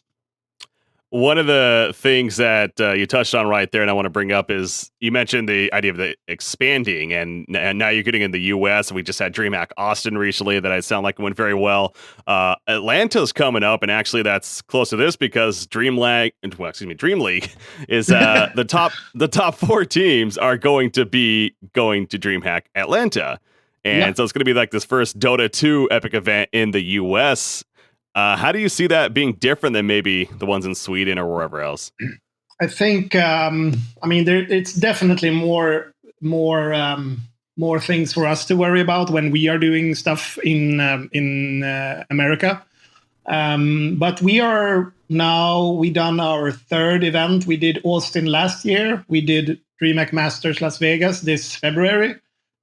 One of the things that you touched on right there, and I want to bring up, is you mentioned the idea of the expanding, and now you're getting in the U.S. We just had DreamHack Austin recently that I sound like it went very well. Atlanta's coming up, and actually that's close to this because Dream League is the top 4 teams are going to be going to DreamHack Atlanta, and so it's going to be like this first Dota 2 epic event in the U.S. How do you see that being different than maybe the ones in Sweden or wherever else? I think, it's definitely more things for us to worry about when we are doing stuff in America. But we done our 3rd event. We did Austin last year. We did DreamHack Masters Las Vegas this February.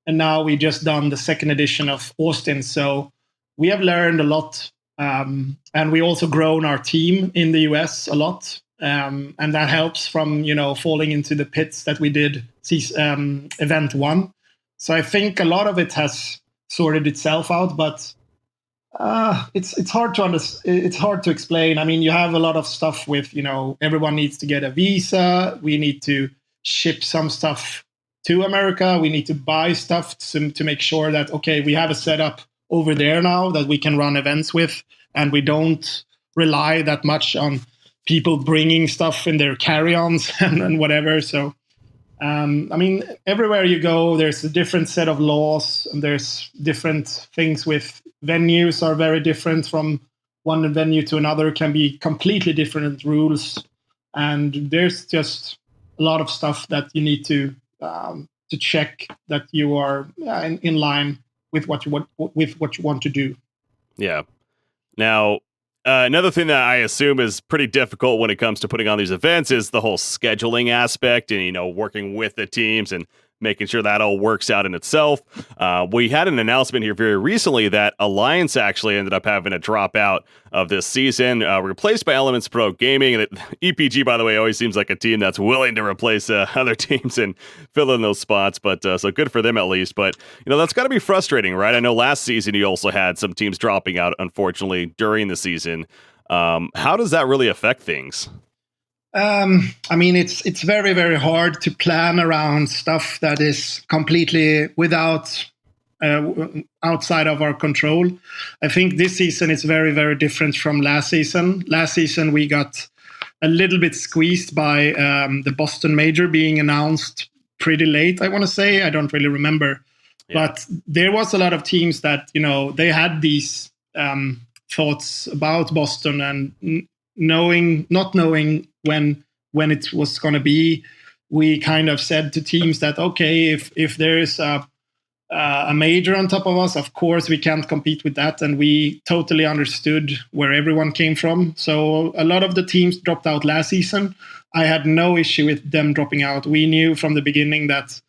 And now we just done the 2nd edition of Austin. So we have learned a lot. And we also grown our team in the US a lot. And that helps from, falling into the pits that we did event 1. So I think a lot of it has sorted itself out, but it's hard to it's hard to explain. I mean, you have a lot of stuff with, everyone needs to get a visa. We need to ship some stuff to America. We need to buy stuff to make sure that, okay, we have a setup over there now that we can run events with, and we don't rely that much on people bringing stuff in their carry-ons and whatever. So, everywhere you go, there's a different set of laws, and there's different things with venues are very different from one venue to another, can be completely different rules. And there's just a lot of stuff that you need to check that you are in line with what you want to do. Yeah. Now, another thing that I assume is pretty difficult when it comes to putting on these events is the whole scheduling aspect and, working with the teams and making sure that all works out in itself. We had an announcement here very recently that Alliance actually ended up having a dropout of this season, replaced by Elements Pro Gaming. And EPG, by the way, always seems like a team that's willing to replace other teams and fill in those spots. But so good for them at least. But, that's got to be frustrating, right? I know last season you also had some teams dropping out, unfortunately, during the season. How does that really affect things? It's very, very hard to plan around stuff that is completely outside of our control. I think this season is very, very different from last season. Last season, we got a little bit squeezed by the Boston Major being announced pretty late, I want to say. I don't really remember. Yeah. But there was a lot of teams that, they had these thoughts about Boston, and not knowing when it was going to be, we kind of said to teams that, okay, if there is a major on top of us, of course we can't compete with that. And we totally understood where everyone came from. So a lot of the teams dropped out last season. I had no issue with them dropping out. We knew from the beginning that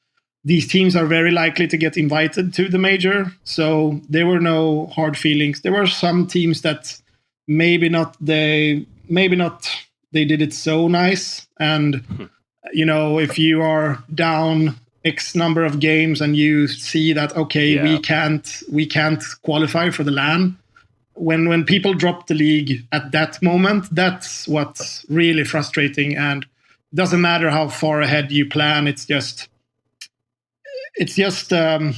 these teams are very likely to get invited to the major. So there were no hard feelings. There were some teams that maybe not the they did it so nice. And if you are down X number of games and you see that we can't qualify for the LAN, when people drop the league at that moment, that's what's really frustrating. And it doesn't matter how far ahead you plan. It's just a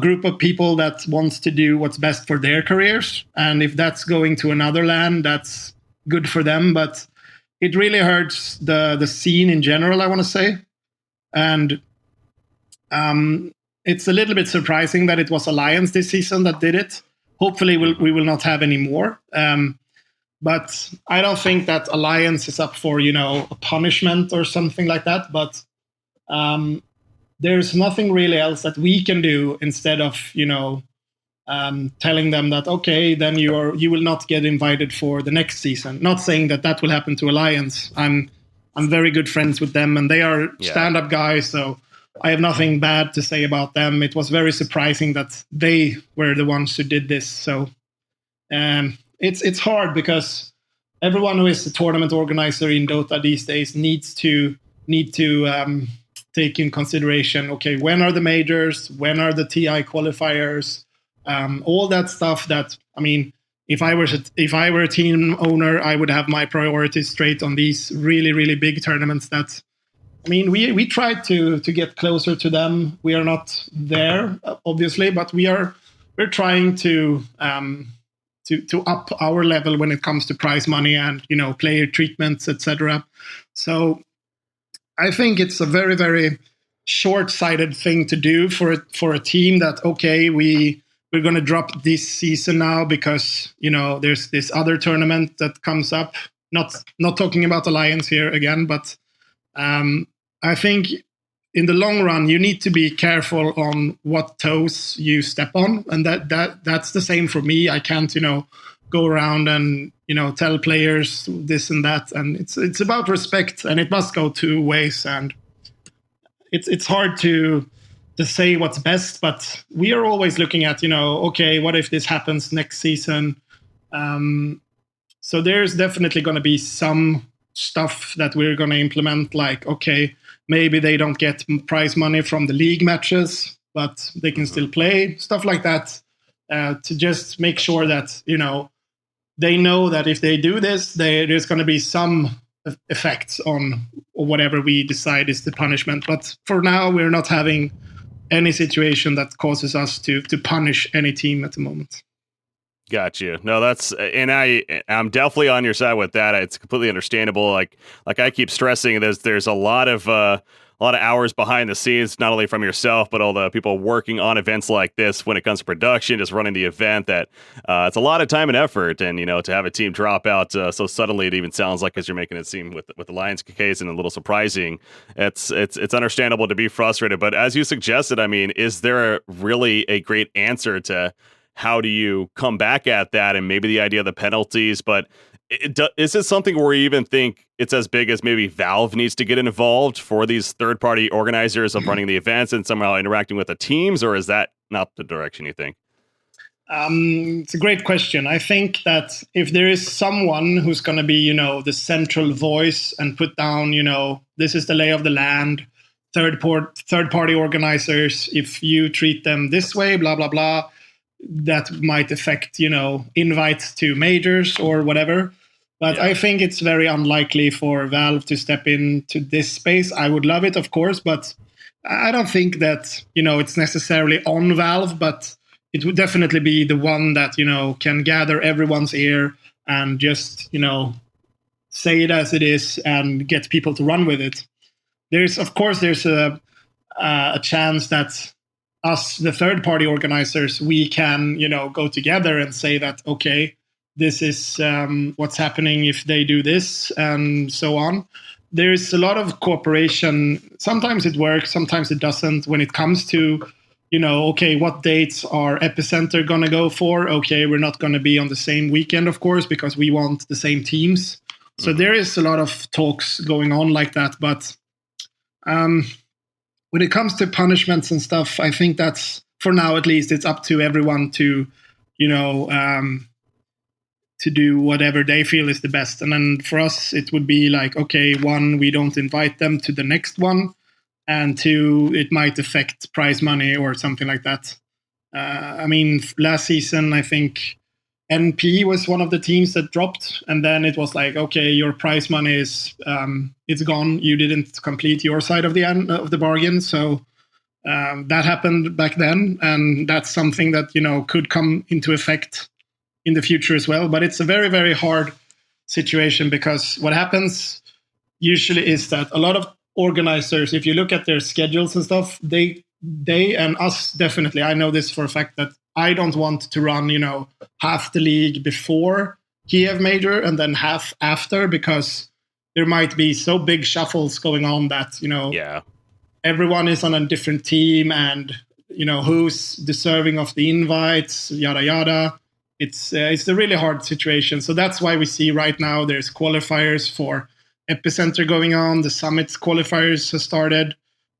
group of people that wants to do what's best for their careers. And if that's going to another LAN, that's good for them. But it really hurts the scene in general, I want to say. And it's a little bit surprising that it was Alliance this season that did it. Hopefully we will not have any more. But I don't think that Alliance is up for, a punishment or something like that. But there's nothing really else that we can do instead of, telling them that, then you will not get invited for the next season. Not saying that will happen to Alliance. I'm very good friends with them, and they are stand-up guys, so I have nothing bad to say about them. It was very surprising that they were the ones who did this. So it's hard because everyone who is a tournament organizer in Dota these days need to take in consideration, when are the majors? When are the TI qualifiers? All that stuff that, if I were a team owner, I would have my priorities straight on these really, really big tournaments that, we tried to get closer to them. We are not there, obviously, but we're trying to up our level when it comes to prize money and, player treatments, etc. So I think it's a very, very short-sighted thing to do for a team that, we're going to drop this season now because, there's this other tournament that comes up. Not talking about Alliance here again, but I think in the long run, you need to be careful on what toes you step on. And that's the same for me. I can't, go around and, tell players this and that. And it's about respect, and it must go two ways. And it's hard to say what's best, but we are always looking at, what if this happens next season? So there's definitely going to be some stuff that we're going to implement, like, maybe they don't get prize money from the league matches, but they can still play, stuff like that, to just make sure that, they know that if they do this, there's going to be some effects on whatever we decide is the punishment. But for now, we're not having any situation that causes us to punish any team at the moment. Gotcha. No, I'm definitely on your side with that. It's completely understandable. Like I keep stressing, there's a lot of hours behind the scenes, not only from yourself, but all the people working on events like this when it comes to production, just running the event, that it's a lot of time and effort. And, to have a team drop out so suddenly, it even sounds like, as you're making it seem with the Lions case, and a little surprising, it's understandable to be frustrated. But as you suggested, is there really a great answer to how do you come back at that, and maybe the idea of the penalties? But is it something where you even think it's as big as maybe Valve needs to get involved for these third-party organizers of running the events and somehow interacting with the teams, or is that not the direction you think? It's a great question. I think that if there is someone who's going to be, the central voice and put down, this is the lay of the land, third-party organizers, if you treat them this way, blah, blah, blah, that might affect, invites to majors or whatever. But I think it's very unlikely for Valve to step into this space. I would love it, of course, but I don't think that, it's necessarily on Valve, but it would definitely be the one that, can gather everyone's ear and just, say it as it is and get people to run with it. There's a chance that us, the third-party organizers, we can, go together and say that, this is what's happening if they do this, and so on. There's a lot of cooperation. Sometimes it works, sometimes it doesn't. When it comes to, what dates are Epicenter going to go for? We're not going to be on the same weekend, of course, because we want the same teams. So there is a lot of talks going on like that. But when it comes to punishments and stuff, I think that's, for now at least, it's up to everyone to, to do whatever they feel is the best. And then for us, it would be like, okay, one, we don't invite them to the next one, and two, it might affect prize money or something like that. I mean, last season, I think NP was one of the teams that dropped, and then it was like, okay, your prize money is it's gone. You didn't complete your side of the bargain, so that happened back then, and that's something that could come into effect in the future as well. But it's a very, very hard situation, because what happens usually is that a lot of organizers, if you look at their schedules and stuff, they and us definitely, I know this for a fact, that I don't want to run, half the league before Kiev Major and then half after, because there might be so big shuffles going on that, everyone is on a different team, and, who's deserving of the invites, yada, yada. It's a really hard situation. So that's why we see right now there's qualifiers for Epicenter going on. The Summits qualifiers have started.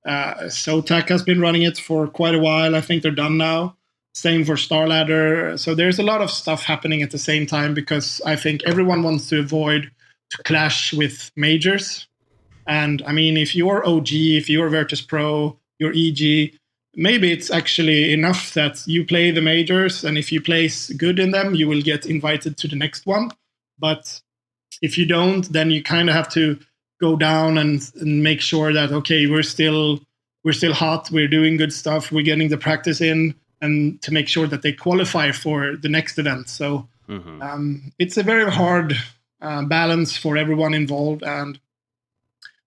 SOTAC has been running it for quite a while. I think they're done now. Same for Starladder. So there's a lot of stuff happening at the same time, because I think everyone wants to avoid to clash with majors. And I mean, if you're OG, if you're Virtus Pro, you're EG, maybe it's actually enough that you play the majors, and if you place good in them, you will get invited to the next one. But if you don't, then you kind of have to go down and make sure that, okay, we're still hot, we're doing good stuff, we're getting the practice in, and to make sure that they qualify for the next event. So it's a very hard balance for everyone involved, and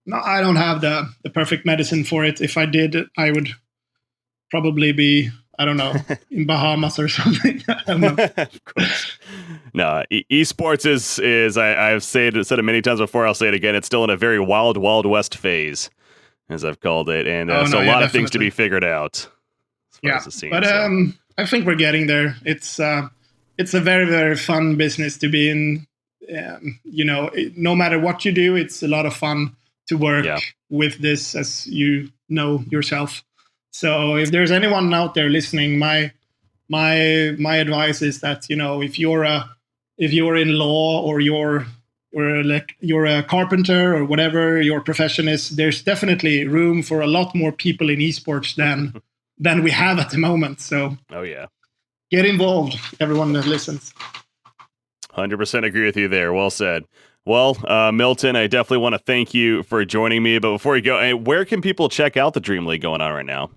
no, I don't have the perfect medicine for it. If I did, I would probably be, I don't know, in Bahamas or something. I don't know. Of course. No, esports is I've said it many times before. I'll say it again. It's still in a very wild west phase, as I've called it, and a lot definitely. of things to be figured out. As the scene, but I think we're getting there. It's a very, very fun business to be in. No matter what you do, it's a lot of fun to work with this, as you know yourself. So if there's anyone out there listening, my advice is that, if you're in law, or you're a carpenter, or whatever your profession is, there's definitely room for a lot more people in esports than we have at the moment. So get involved, everyone that listens. 100% agree with you there. Well said. Well, Milton, I definitely want to thank you for joining me. But before you go, where can people check out the Dream League going on right now?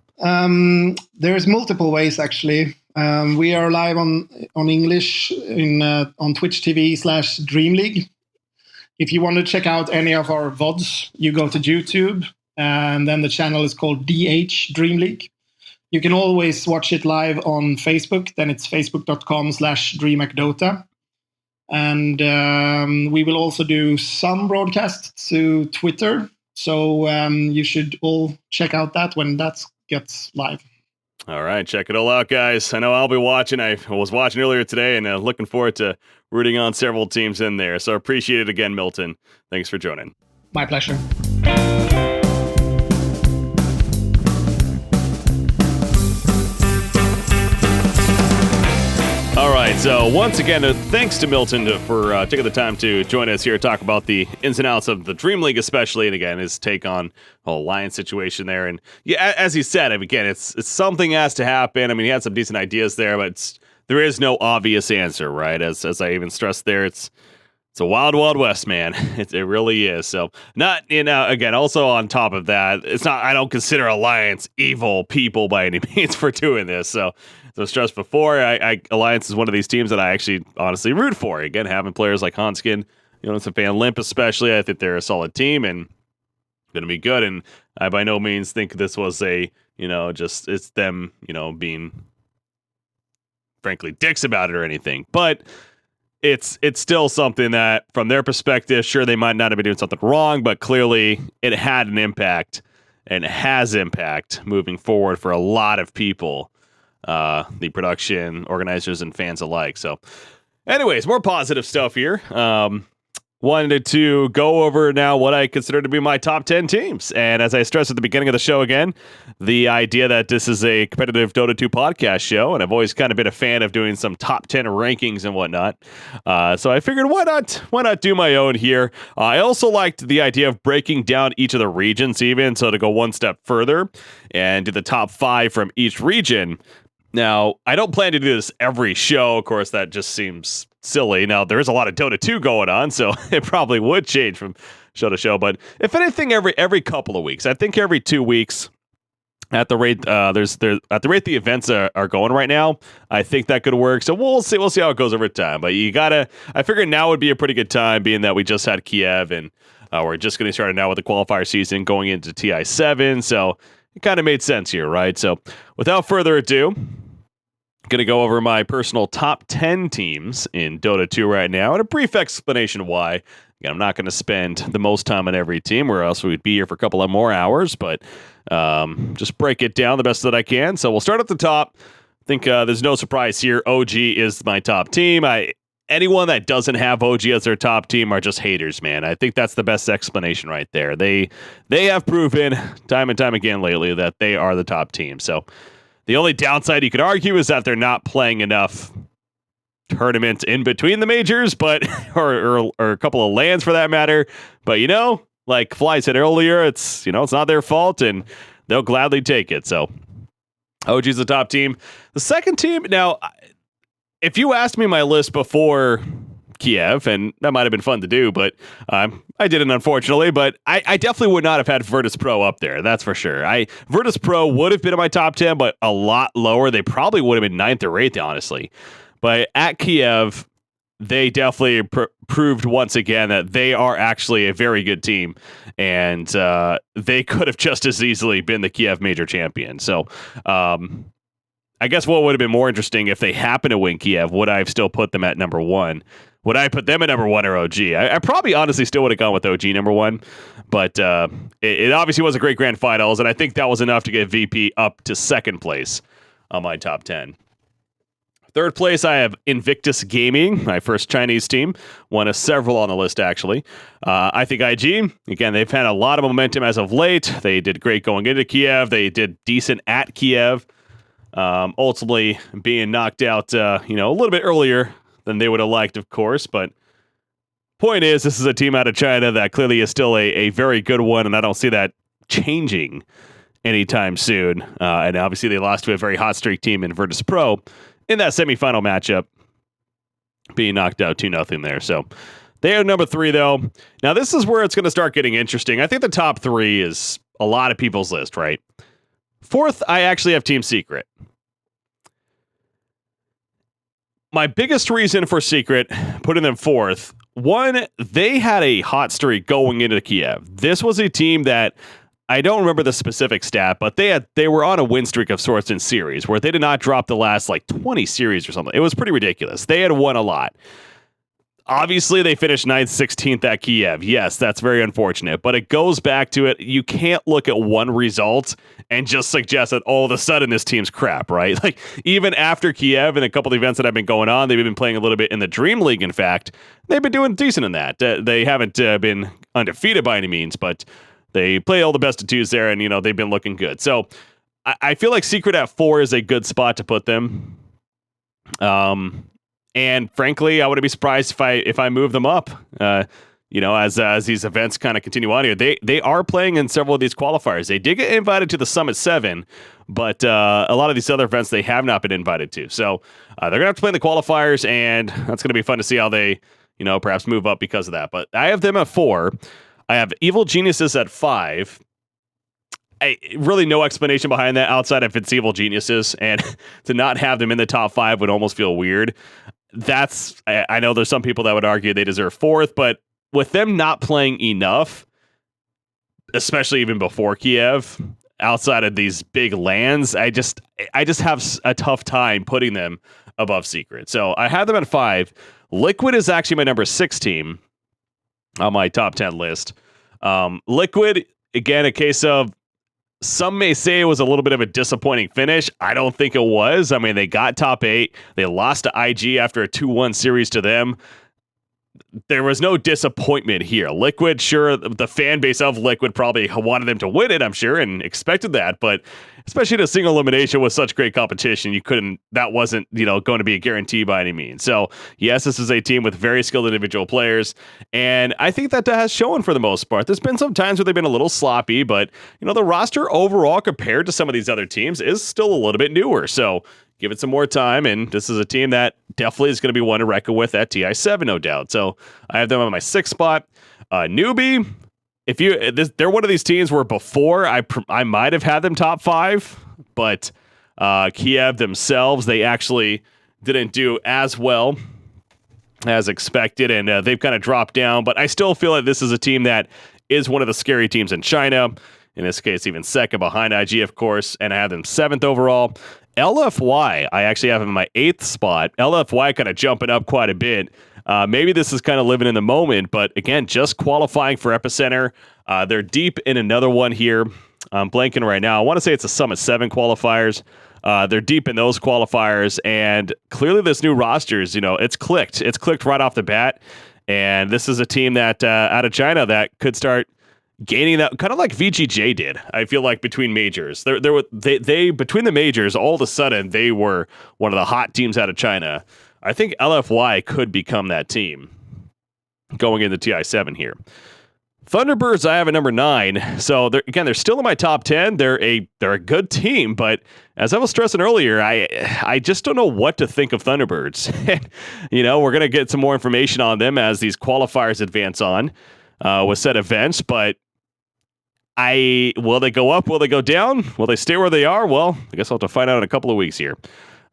There's multiple ways, actually. We are live on English on Twitch TV/Dream League. If you want to check out any of our VODs, you go to YouTube, and then the channel is called DH Dream League. You can always watch it live on Facebook. Then it's facebook.com/DreamHack Dota. And we will also do some broadcasts to Twitter. So you should all check out that when that gets live. All right, check it all out, guys. I know I'll be watching. I was watching earlier today, and looking forward to rooting on several teams in there. So appreciate it again, Milton. Thanks for joining. My pleasure. All right, so once again, thanks to Milton for taking the time to join us here to talk about the ins and outs of the Dream League, especially, and again, his take on the whole Lions situation there. And yeah, as he said, again, it's something has to happen. I mean, he had some decent ideas there, but there is no obvious answer, right? As I even stressed there, it's a wild west, man. It really is. So not, again, also on top of that, it's not, I don't consider Alliance evil people by any means for doing this. So stressed before, Alliance is one of these teams that I actually honestly root for. Again, having players like Hanskin, some Van Limp especially, I think they're a solid team and going to be good. And I by no means think this was just it's them, being frankly dicks about it or anything. But it's still something that, from their perspective, sure, they might not have been doing something wrong, but clearly it had an impact and has impact moving forward for a lot of people. The production, organizers, and fans alike. So anyways, more positive stuff here. wanted to go over now what I consider to be my top 10 teams. And as I stressed at the beginning of the show again, the idea that this is a competitive Dota 2 podcast show, and I've always kind of been a fan of doing some top 10 rankings and whatnot. So I figured, why not do my own here? I also liked the idea of breaking down each of the regions even, so to go one step further and do the top 5 from each region. Now, I don't plan to do this every show. Of course, that just seems silly. Now, there is a lot of Dota 2 going on, so it probably would change from show to show. But if anything, every couple of weeks. I think every 2 weeks at the rate the events are going right now, I think that could work. So we'll see how it goes over time. But I figured now would be a pretty good time, being that we just had Kiev and we're just getting started now with the qualifier season going into TI7. So it kind of made sense here, right? So without further ado, I'm going to go over my personal top 10 teams in Dota 2 right now, and a brief explanation why. Again, I'm not going to spend the most time on every team, or else we'd be here for a couple of more hours, but just break it down the best that I can. So we'll start at the top. I think there's no surprise here. OG is my top team. Anyone that doesn't have OG as their top team are just haters, man. I think that's the best explanation right there. They have proven time and time again lately that they are the top team. So the only downside you could argue is that they're not playing enough tournaments in between the majors, but or a couple of lands for that matter. But like Fly said earlier, it's not their fault, and they'll gladly take it. So OG's the top team. The second team, now, if you asked me my list before Kiev, and that might have been fun to do, but I didn't, unfortunately. But I definitely would not have had Virtus Pro up there. That's for sure. Virtus Pro would have been in my top 10, but a lot lower. They probably would have been 9th or 8th, honestly. But at Kiev, they definitely proved once again that they are actually a very good team, and they could have just as easily been the Kiev Major champion. So I guess what would have been more interesting, if they happen to win Kiev, would I have still put them at number 1? Would I put them at number 1 or OG? I probably honestly still would have gone with OG number 1, but it obviously was a great grand finals, and I think that was enough to get VP up to 2nd place on my top 10. 3rd place, I have Invictus Gaming, my first Chinese team. One of several on the list, actually. I think IG, again, they've had a lot of momentum as of late. They did great going into Kiev. They did decent at Kiev. Ultimately being knocked out, a little bit earlier than they would have liked, of course. But point is, this is a team out of China that clearly is still a very good one, and I don't see that changing anytime soon. And obviously, they lost to a very hot streak team in Virtus Pro in that semifinal matchup, being knocked out 2-0 there. So they are number 3, though. Now, this is where it's going to start getting interesting. I think the top 3 is a lot of people's list, right? 4th, I actually have Team Secret. My biggest reason for Secret putting them 4th, one, they had a hot streak going into Kiev. This was a team that, I don't remember the specific stat, but they were on a win streak of sorts in series where they did not drop the last 20 series or something. It was pretty ridiculous. They had won a lot. Obviously, they finished 9th, 16th at Kiev. Yes, that's very unfortunate, but it goes back to it. You can't look at one result and just suggest that all of a sudden this team's crap, right? Like, even after Kiev and a couple of events that have been going on, they've been playing a little bit in the Dream League, in fact. They've been doing decent in that. They haven't been undefeated by any means, but they play all the best of 2s there, and, they've been looking good. So I feel like Secret at 4 is a good spot to put them. And frankly, I wouldn't be surprised if I move them up. As these events kind of continue on here, they are playing in several of these qualifiers. They did get invited to the Summit 7, but a lot of these other events they have not been invited to. So they're gonna have to play in the qualifiers, and that's gonna be fun to see how they, perhaps move up because of that. But I have them at 4. I have Evil Geniuses at 5. Really no explanation behind that outside if it's Evil Geniuses, and to not have them in the top 5 would almost feel weird. I know there's some people that would argue they deserve 4th, but with them not playing enough, especially even before Kiev, outside of these big lands, I just have a tough time putting them above Secret. So I have them at 5. Liquid is actually my number 6 team on my top 10 list. Liquid, again, a case of, some may say it was a little bit of a disappointing finish. I don't think it was. I mean, they got top 8. They lost to IG after a 2-1 series to them. there was no disappointment here. Liquid, sure, the fan base of Liquid probably wanted them to win it, I'm sure, and expected that, but especially in a single elimination with such great competition, that wasn't, going to be a guarantee by any means. So, yes, this is a team with very skilled individual players, and I think that has shown for the most part. There's been some times where they've been a little sloppy, but, the roster overall compared to some of these other teams is still a little bit newer. So, give it some more time, and this is a team that definitely is going to be one to reckon with at TI7, no doubt. So I have them on my 6th spot. Newbie, they're one of these teams where before I might have had them top 5, but Kiev themselves, they actually didn't do as well as expected, and they've kind of dropped down. But I still feel like this is a team that is one of the scary teams in China. In this case, even second behind IG, of course, and I have them 7th overall. LFY, I actually have them in my 8th spot. LFY kind of jumping up quite a bit. Maybe this is kind of living in the moment, but again, just qualifying for Epicenter. They're deep in another one here. I'm blanking right now. I want to say it's a Summit 7 qualifiers. They're deep in those qualifiers, and clearly this new rosters, it's clicked. It's clicked right off the bat, and this is a team that out of China that could start gaining that, kind of like VGJ did. I feel like between majors, they between the majors, all of a sudden they were one of the hot teams out of China. I think LFY could become that team going into TI7 here. Thunderbirds, I have a number 9. So they're still in my top 10. They're a good team, but as I was stressing earlier, I just don't know what to think of Thunderbirds. We're gonna get some more information on them as these qualifiers advance on with said events, but will they go up? Will they go down? Will they stay where they are? Well, I guess I'll have to find out in a couple of weeks here.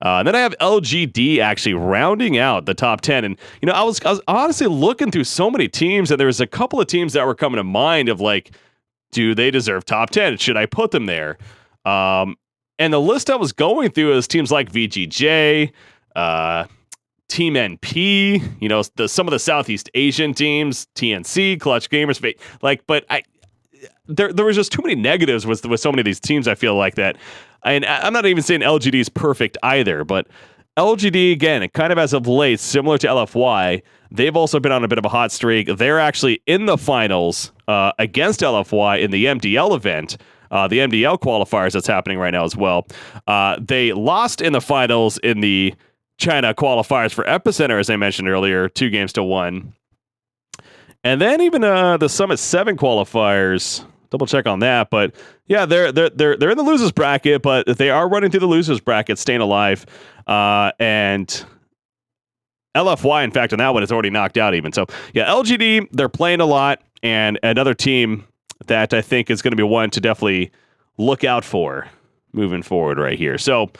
And then I have LGD actually rounding out the top 10. And, I was honestly looking through so many teams, and there was a couple of teams that were coming to mind of like, do they deserve top 10? Should I put them there? And the list I was going through is teams like VGJ, Team NP, some of the Southeast Asian teams, TNC, Clutch Gamers, but there was just too many negatives with so many of these teams. I feel like that, and I'm not even saying LGD is perfect either, but LGD again, kind of as of late, similar to LFY, they've also been on a bit of a hot streak. They're actually in the finals against LFY in the MDL event. The MDL qualifiers that's happening right now as well. They lost in the finals in the China qualifiers for Epicenter, as I mentioned earlier, 2-1. And then even the Summit 7 qualifiers, double check on that. But yeah, they're in the losers bracket, but they are running through the losers bracket, staying alive. And LFY, in fact, on that one is already knocked out even. So yeah, LGD, they're playing a lot, and another team that I think is going to be one to definitely look out for moving forward right here. So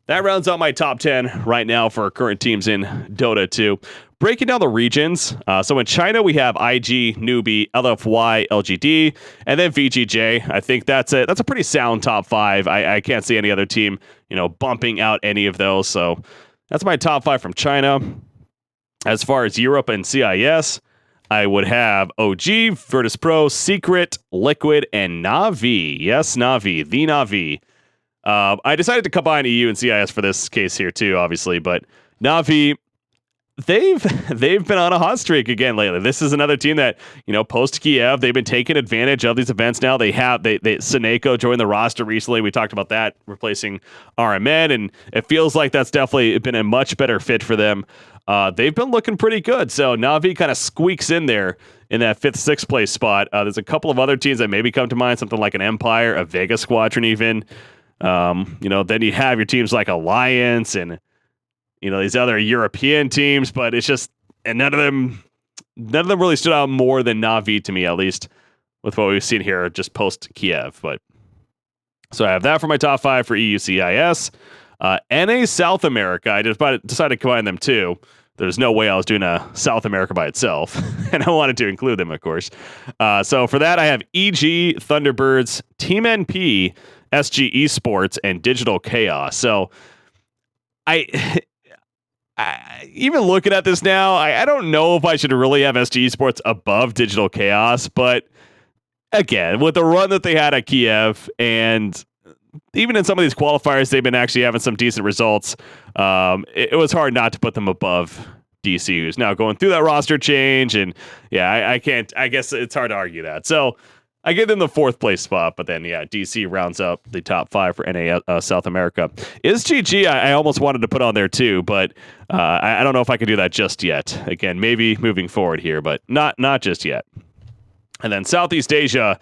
that rounds out my top 10 right now for our current teams in Dota 2. Breaking down the regions. So in China, we have IG, Newbie, LFY, LGD, and then VGJ. I think that's a pretty sound top 5. I can't see any other team, bumping out any of those. So that's my top 5 from China. As far as Europe and CIS, I would have OG, Virtus Pro, Secret, Liquid, and Na'Vi. Yes, Na'Vi, the Na'Vi. I decided to combine EU and CIS for this case here too, obviously, but Na'Vi, they've been on a hot streak again lately. This is another team that, post Kiev, they've been taking advantage of these events now. They Seneko joined the roster recently. We talked about that, replacing RMN, and it feels like that's definitely been a much better fit for them. They've been looking pretty good. So Na'Vi kind of squeaks in there in that 5th, 6th place spot. There's a couple of other teams that maybe come to mind, something like an Empire, a Vega Squadron even. Then you have your teams like Alliance and, these other European teams, but it's just, and none of them really stood out more than Na'Vi to me, at least with what we've seen here just post Kiev. But so I have that for my top 5 for EU CIS. NA South America, I just decided to combine them too. There's no way I was doing a South America by itself, and I wanted to include them, of course. So for that, I have EG, Thunderbirds, Team NP, SG Esports, and Digital Chaos. So I even looking at this now, I don't know if I should really have SG Esports above Digital Chaos, but again, with the run that they had at Kiev, and even in some of these qualifiers, they've been actually having some decent results. It was hard not to put them above DC, who's now going through that roster change. And yeah, I guess it's hard to argue that. So I give them the 4th place spot, but then DC rounds up the top 5 for NA South America. Is GG? I almost wanted to put on there too, but I don't know if I can do that just yet. Again, maybe moving forward here, but not just yet. And then Southeast Asia,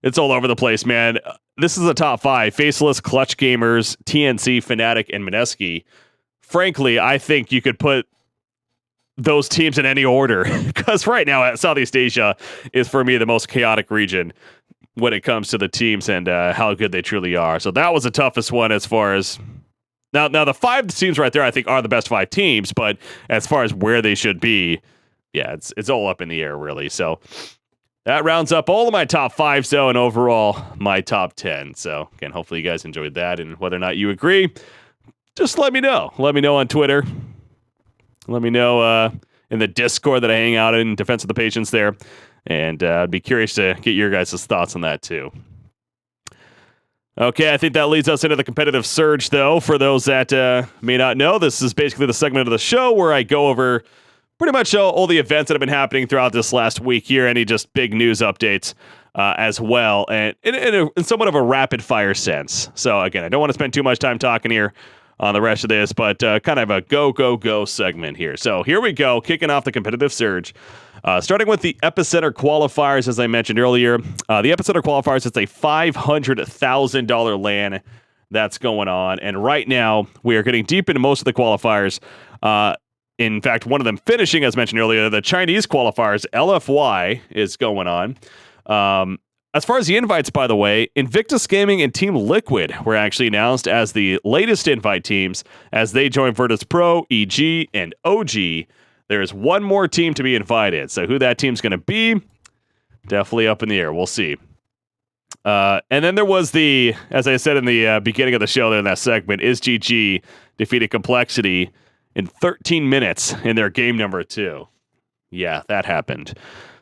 it's all over the place, man. This is the top 5: Faceless, Clutch Gamers, TNC, Fnatic, and Mineski. Frankly, I think you could put those teams in any order, because right now Southeast Asia is for me the most chaotic region when it comes to the teams and how good they truly are. So that was the toughest one as far as now the 5 teams right there I think are the best 5 teams, but as far as where they should be, yeah, it's all up in the air really. So that rounds up all of my top 5 though, and overall my top 10. So again, hopefully you guys enjoyed that, and whether or not you agree, just let me know. Let me know on Twitter. Let me know in the Discord that I hang out in Defense of the Patients there. And I'd be curious to get your guys' thoughts on that too. Okay, I think that leads us into the competitive surge, though. For those that may not know, this is basically the segment of the show where I go over pretty much all the events that have been happening throughout this last week here, any just big news updates as well, and in somewhat of a rapid-fire sense. So again, I don't want to spend too much time talking here on the rest of this, but kind of a go segment here. So here we go, kicking off the competitive surge. Starting with the Epicenter qualifiers, as I mentioned earlier. The Epicenter qualifiers, it's a $500,000 LAN that's going on. And right now, we are getting deep into most of the qualifiers. In fact, one of them finishing, as mentioned earlier, the Chinese qualifiers, LFY, is going on. As far as the invites, by the way, Invictus Gaming and Team Liquid were actually announced as the latest invite teams as they join Virtus Pro, EG, and OG. There is one more team to be invited, so who that team's going to be, definitely up in the air. We'll see. And then there was as I said in the beginning of the show there in that segment, IsGG defeated Complexity in 13 minutes in their game number 2. Yeah, that happened.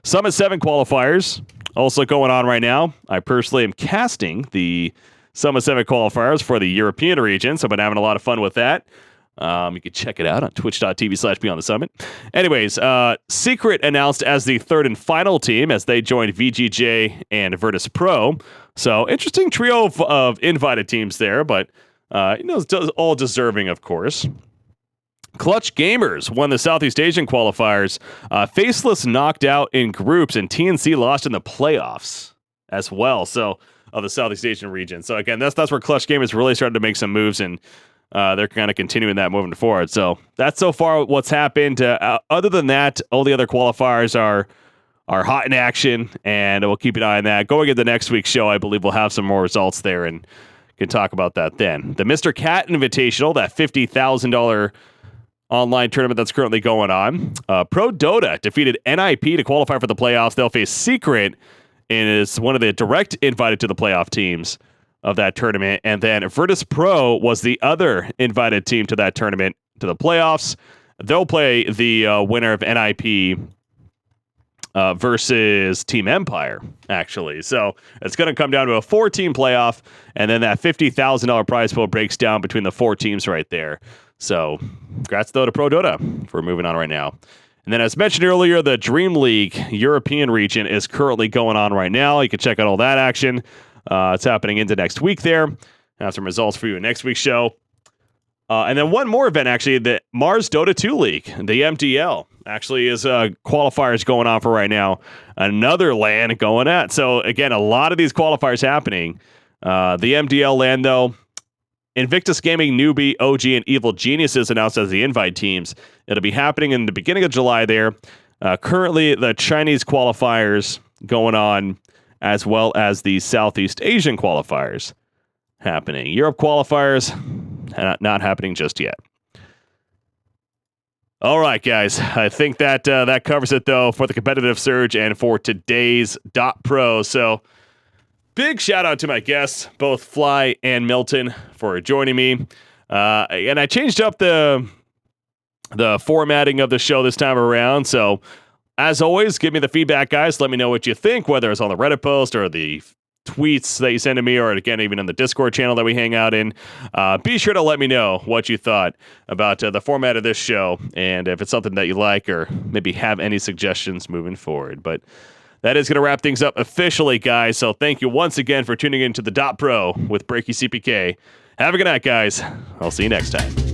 Summit 7 qualifiers also going on right now. I personally am casting the Summit 7 qualifiers for the European region, so I've been having a lot of fun with that. You can check it out on twitch.tv/BeyondTheSummit. Anyways, Secret announced as the 3rd and final team as they joined VGJ and Virtus Pro. So interesting trio of invited teams there, but all deserving, of course. Clutch Gamers won the Southeast Asian qualifiers. Faceless knocked out in groups, and TNC lost in the playoffs as well. So of the Southeast Asian region. So again, that's where Clutch Gamers really started to make some moves, and they're kind of continuing that moving forward. So that's so far what's happened. Other than that, all the other qualifiers are hot in action, and we'll keep an eye on that. Going into next week's show, I believe we'll have some more results there and can talk about that then. The Mr. Cat Invitational, that $50,000 online tournament that's currently going on. Pro Dota defeated NIP to qualify for the playoffs. They'll face Secret, and is one of the direct invited to the playoff teams of that tournament. And then Virtus Pro was the other invited team to that tournament to the playoffs. They'll play the winner of NIP versus Team Empire, actually. So it's going to come down to a 4-team playoff, and then that $50,000 prize pool breaks down between the 4 teams right there. So congrats though to Pro Dota for moving on right now. And then as mentioned earlier, the Dream League European region is currently going on right now. You can check out all that action. It's happening into next week there. I have some results for you in next week's show. And then one more event, actually, the Mars Dota 2 League, the MDL, actually is qualifiers going on for right now. Another LAN going at. So again, a lot of these qualifiers happening. The MDL LAN, though, Invictus Gaming, Newbie, OG, and Evil Geniuses announced as the invite teams. It'll be happening in the beginning of July there. Currently, the Chinese qualifiers going on, as well as the Southeast Asian qualifiers happening. Europe qualifiers, not happening just yet. All right, guys. I think that that covers it, though, for the competitive surge and for today's DotPro. So big shout out to my guests, both Fly and Milton, for joining me. And I changed up the formatting of the show this time around. So as always, give me the feedback, guys. Let me know what you think, whether it's on the Reddit post or the tweets that you send to me, or again, even in the Discord channel that we hang out in. Be sure to let me know what you thought about the format of this show, and if it's something that you like, or maybe have any suggestions moving forward. But that is going to wrap things up officially, guys. So thank you once again for tuning in to the DotPro with BreakyCPK. Have a good night, guys. I'll see you next time.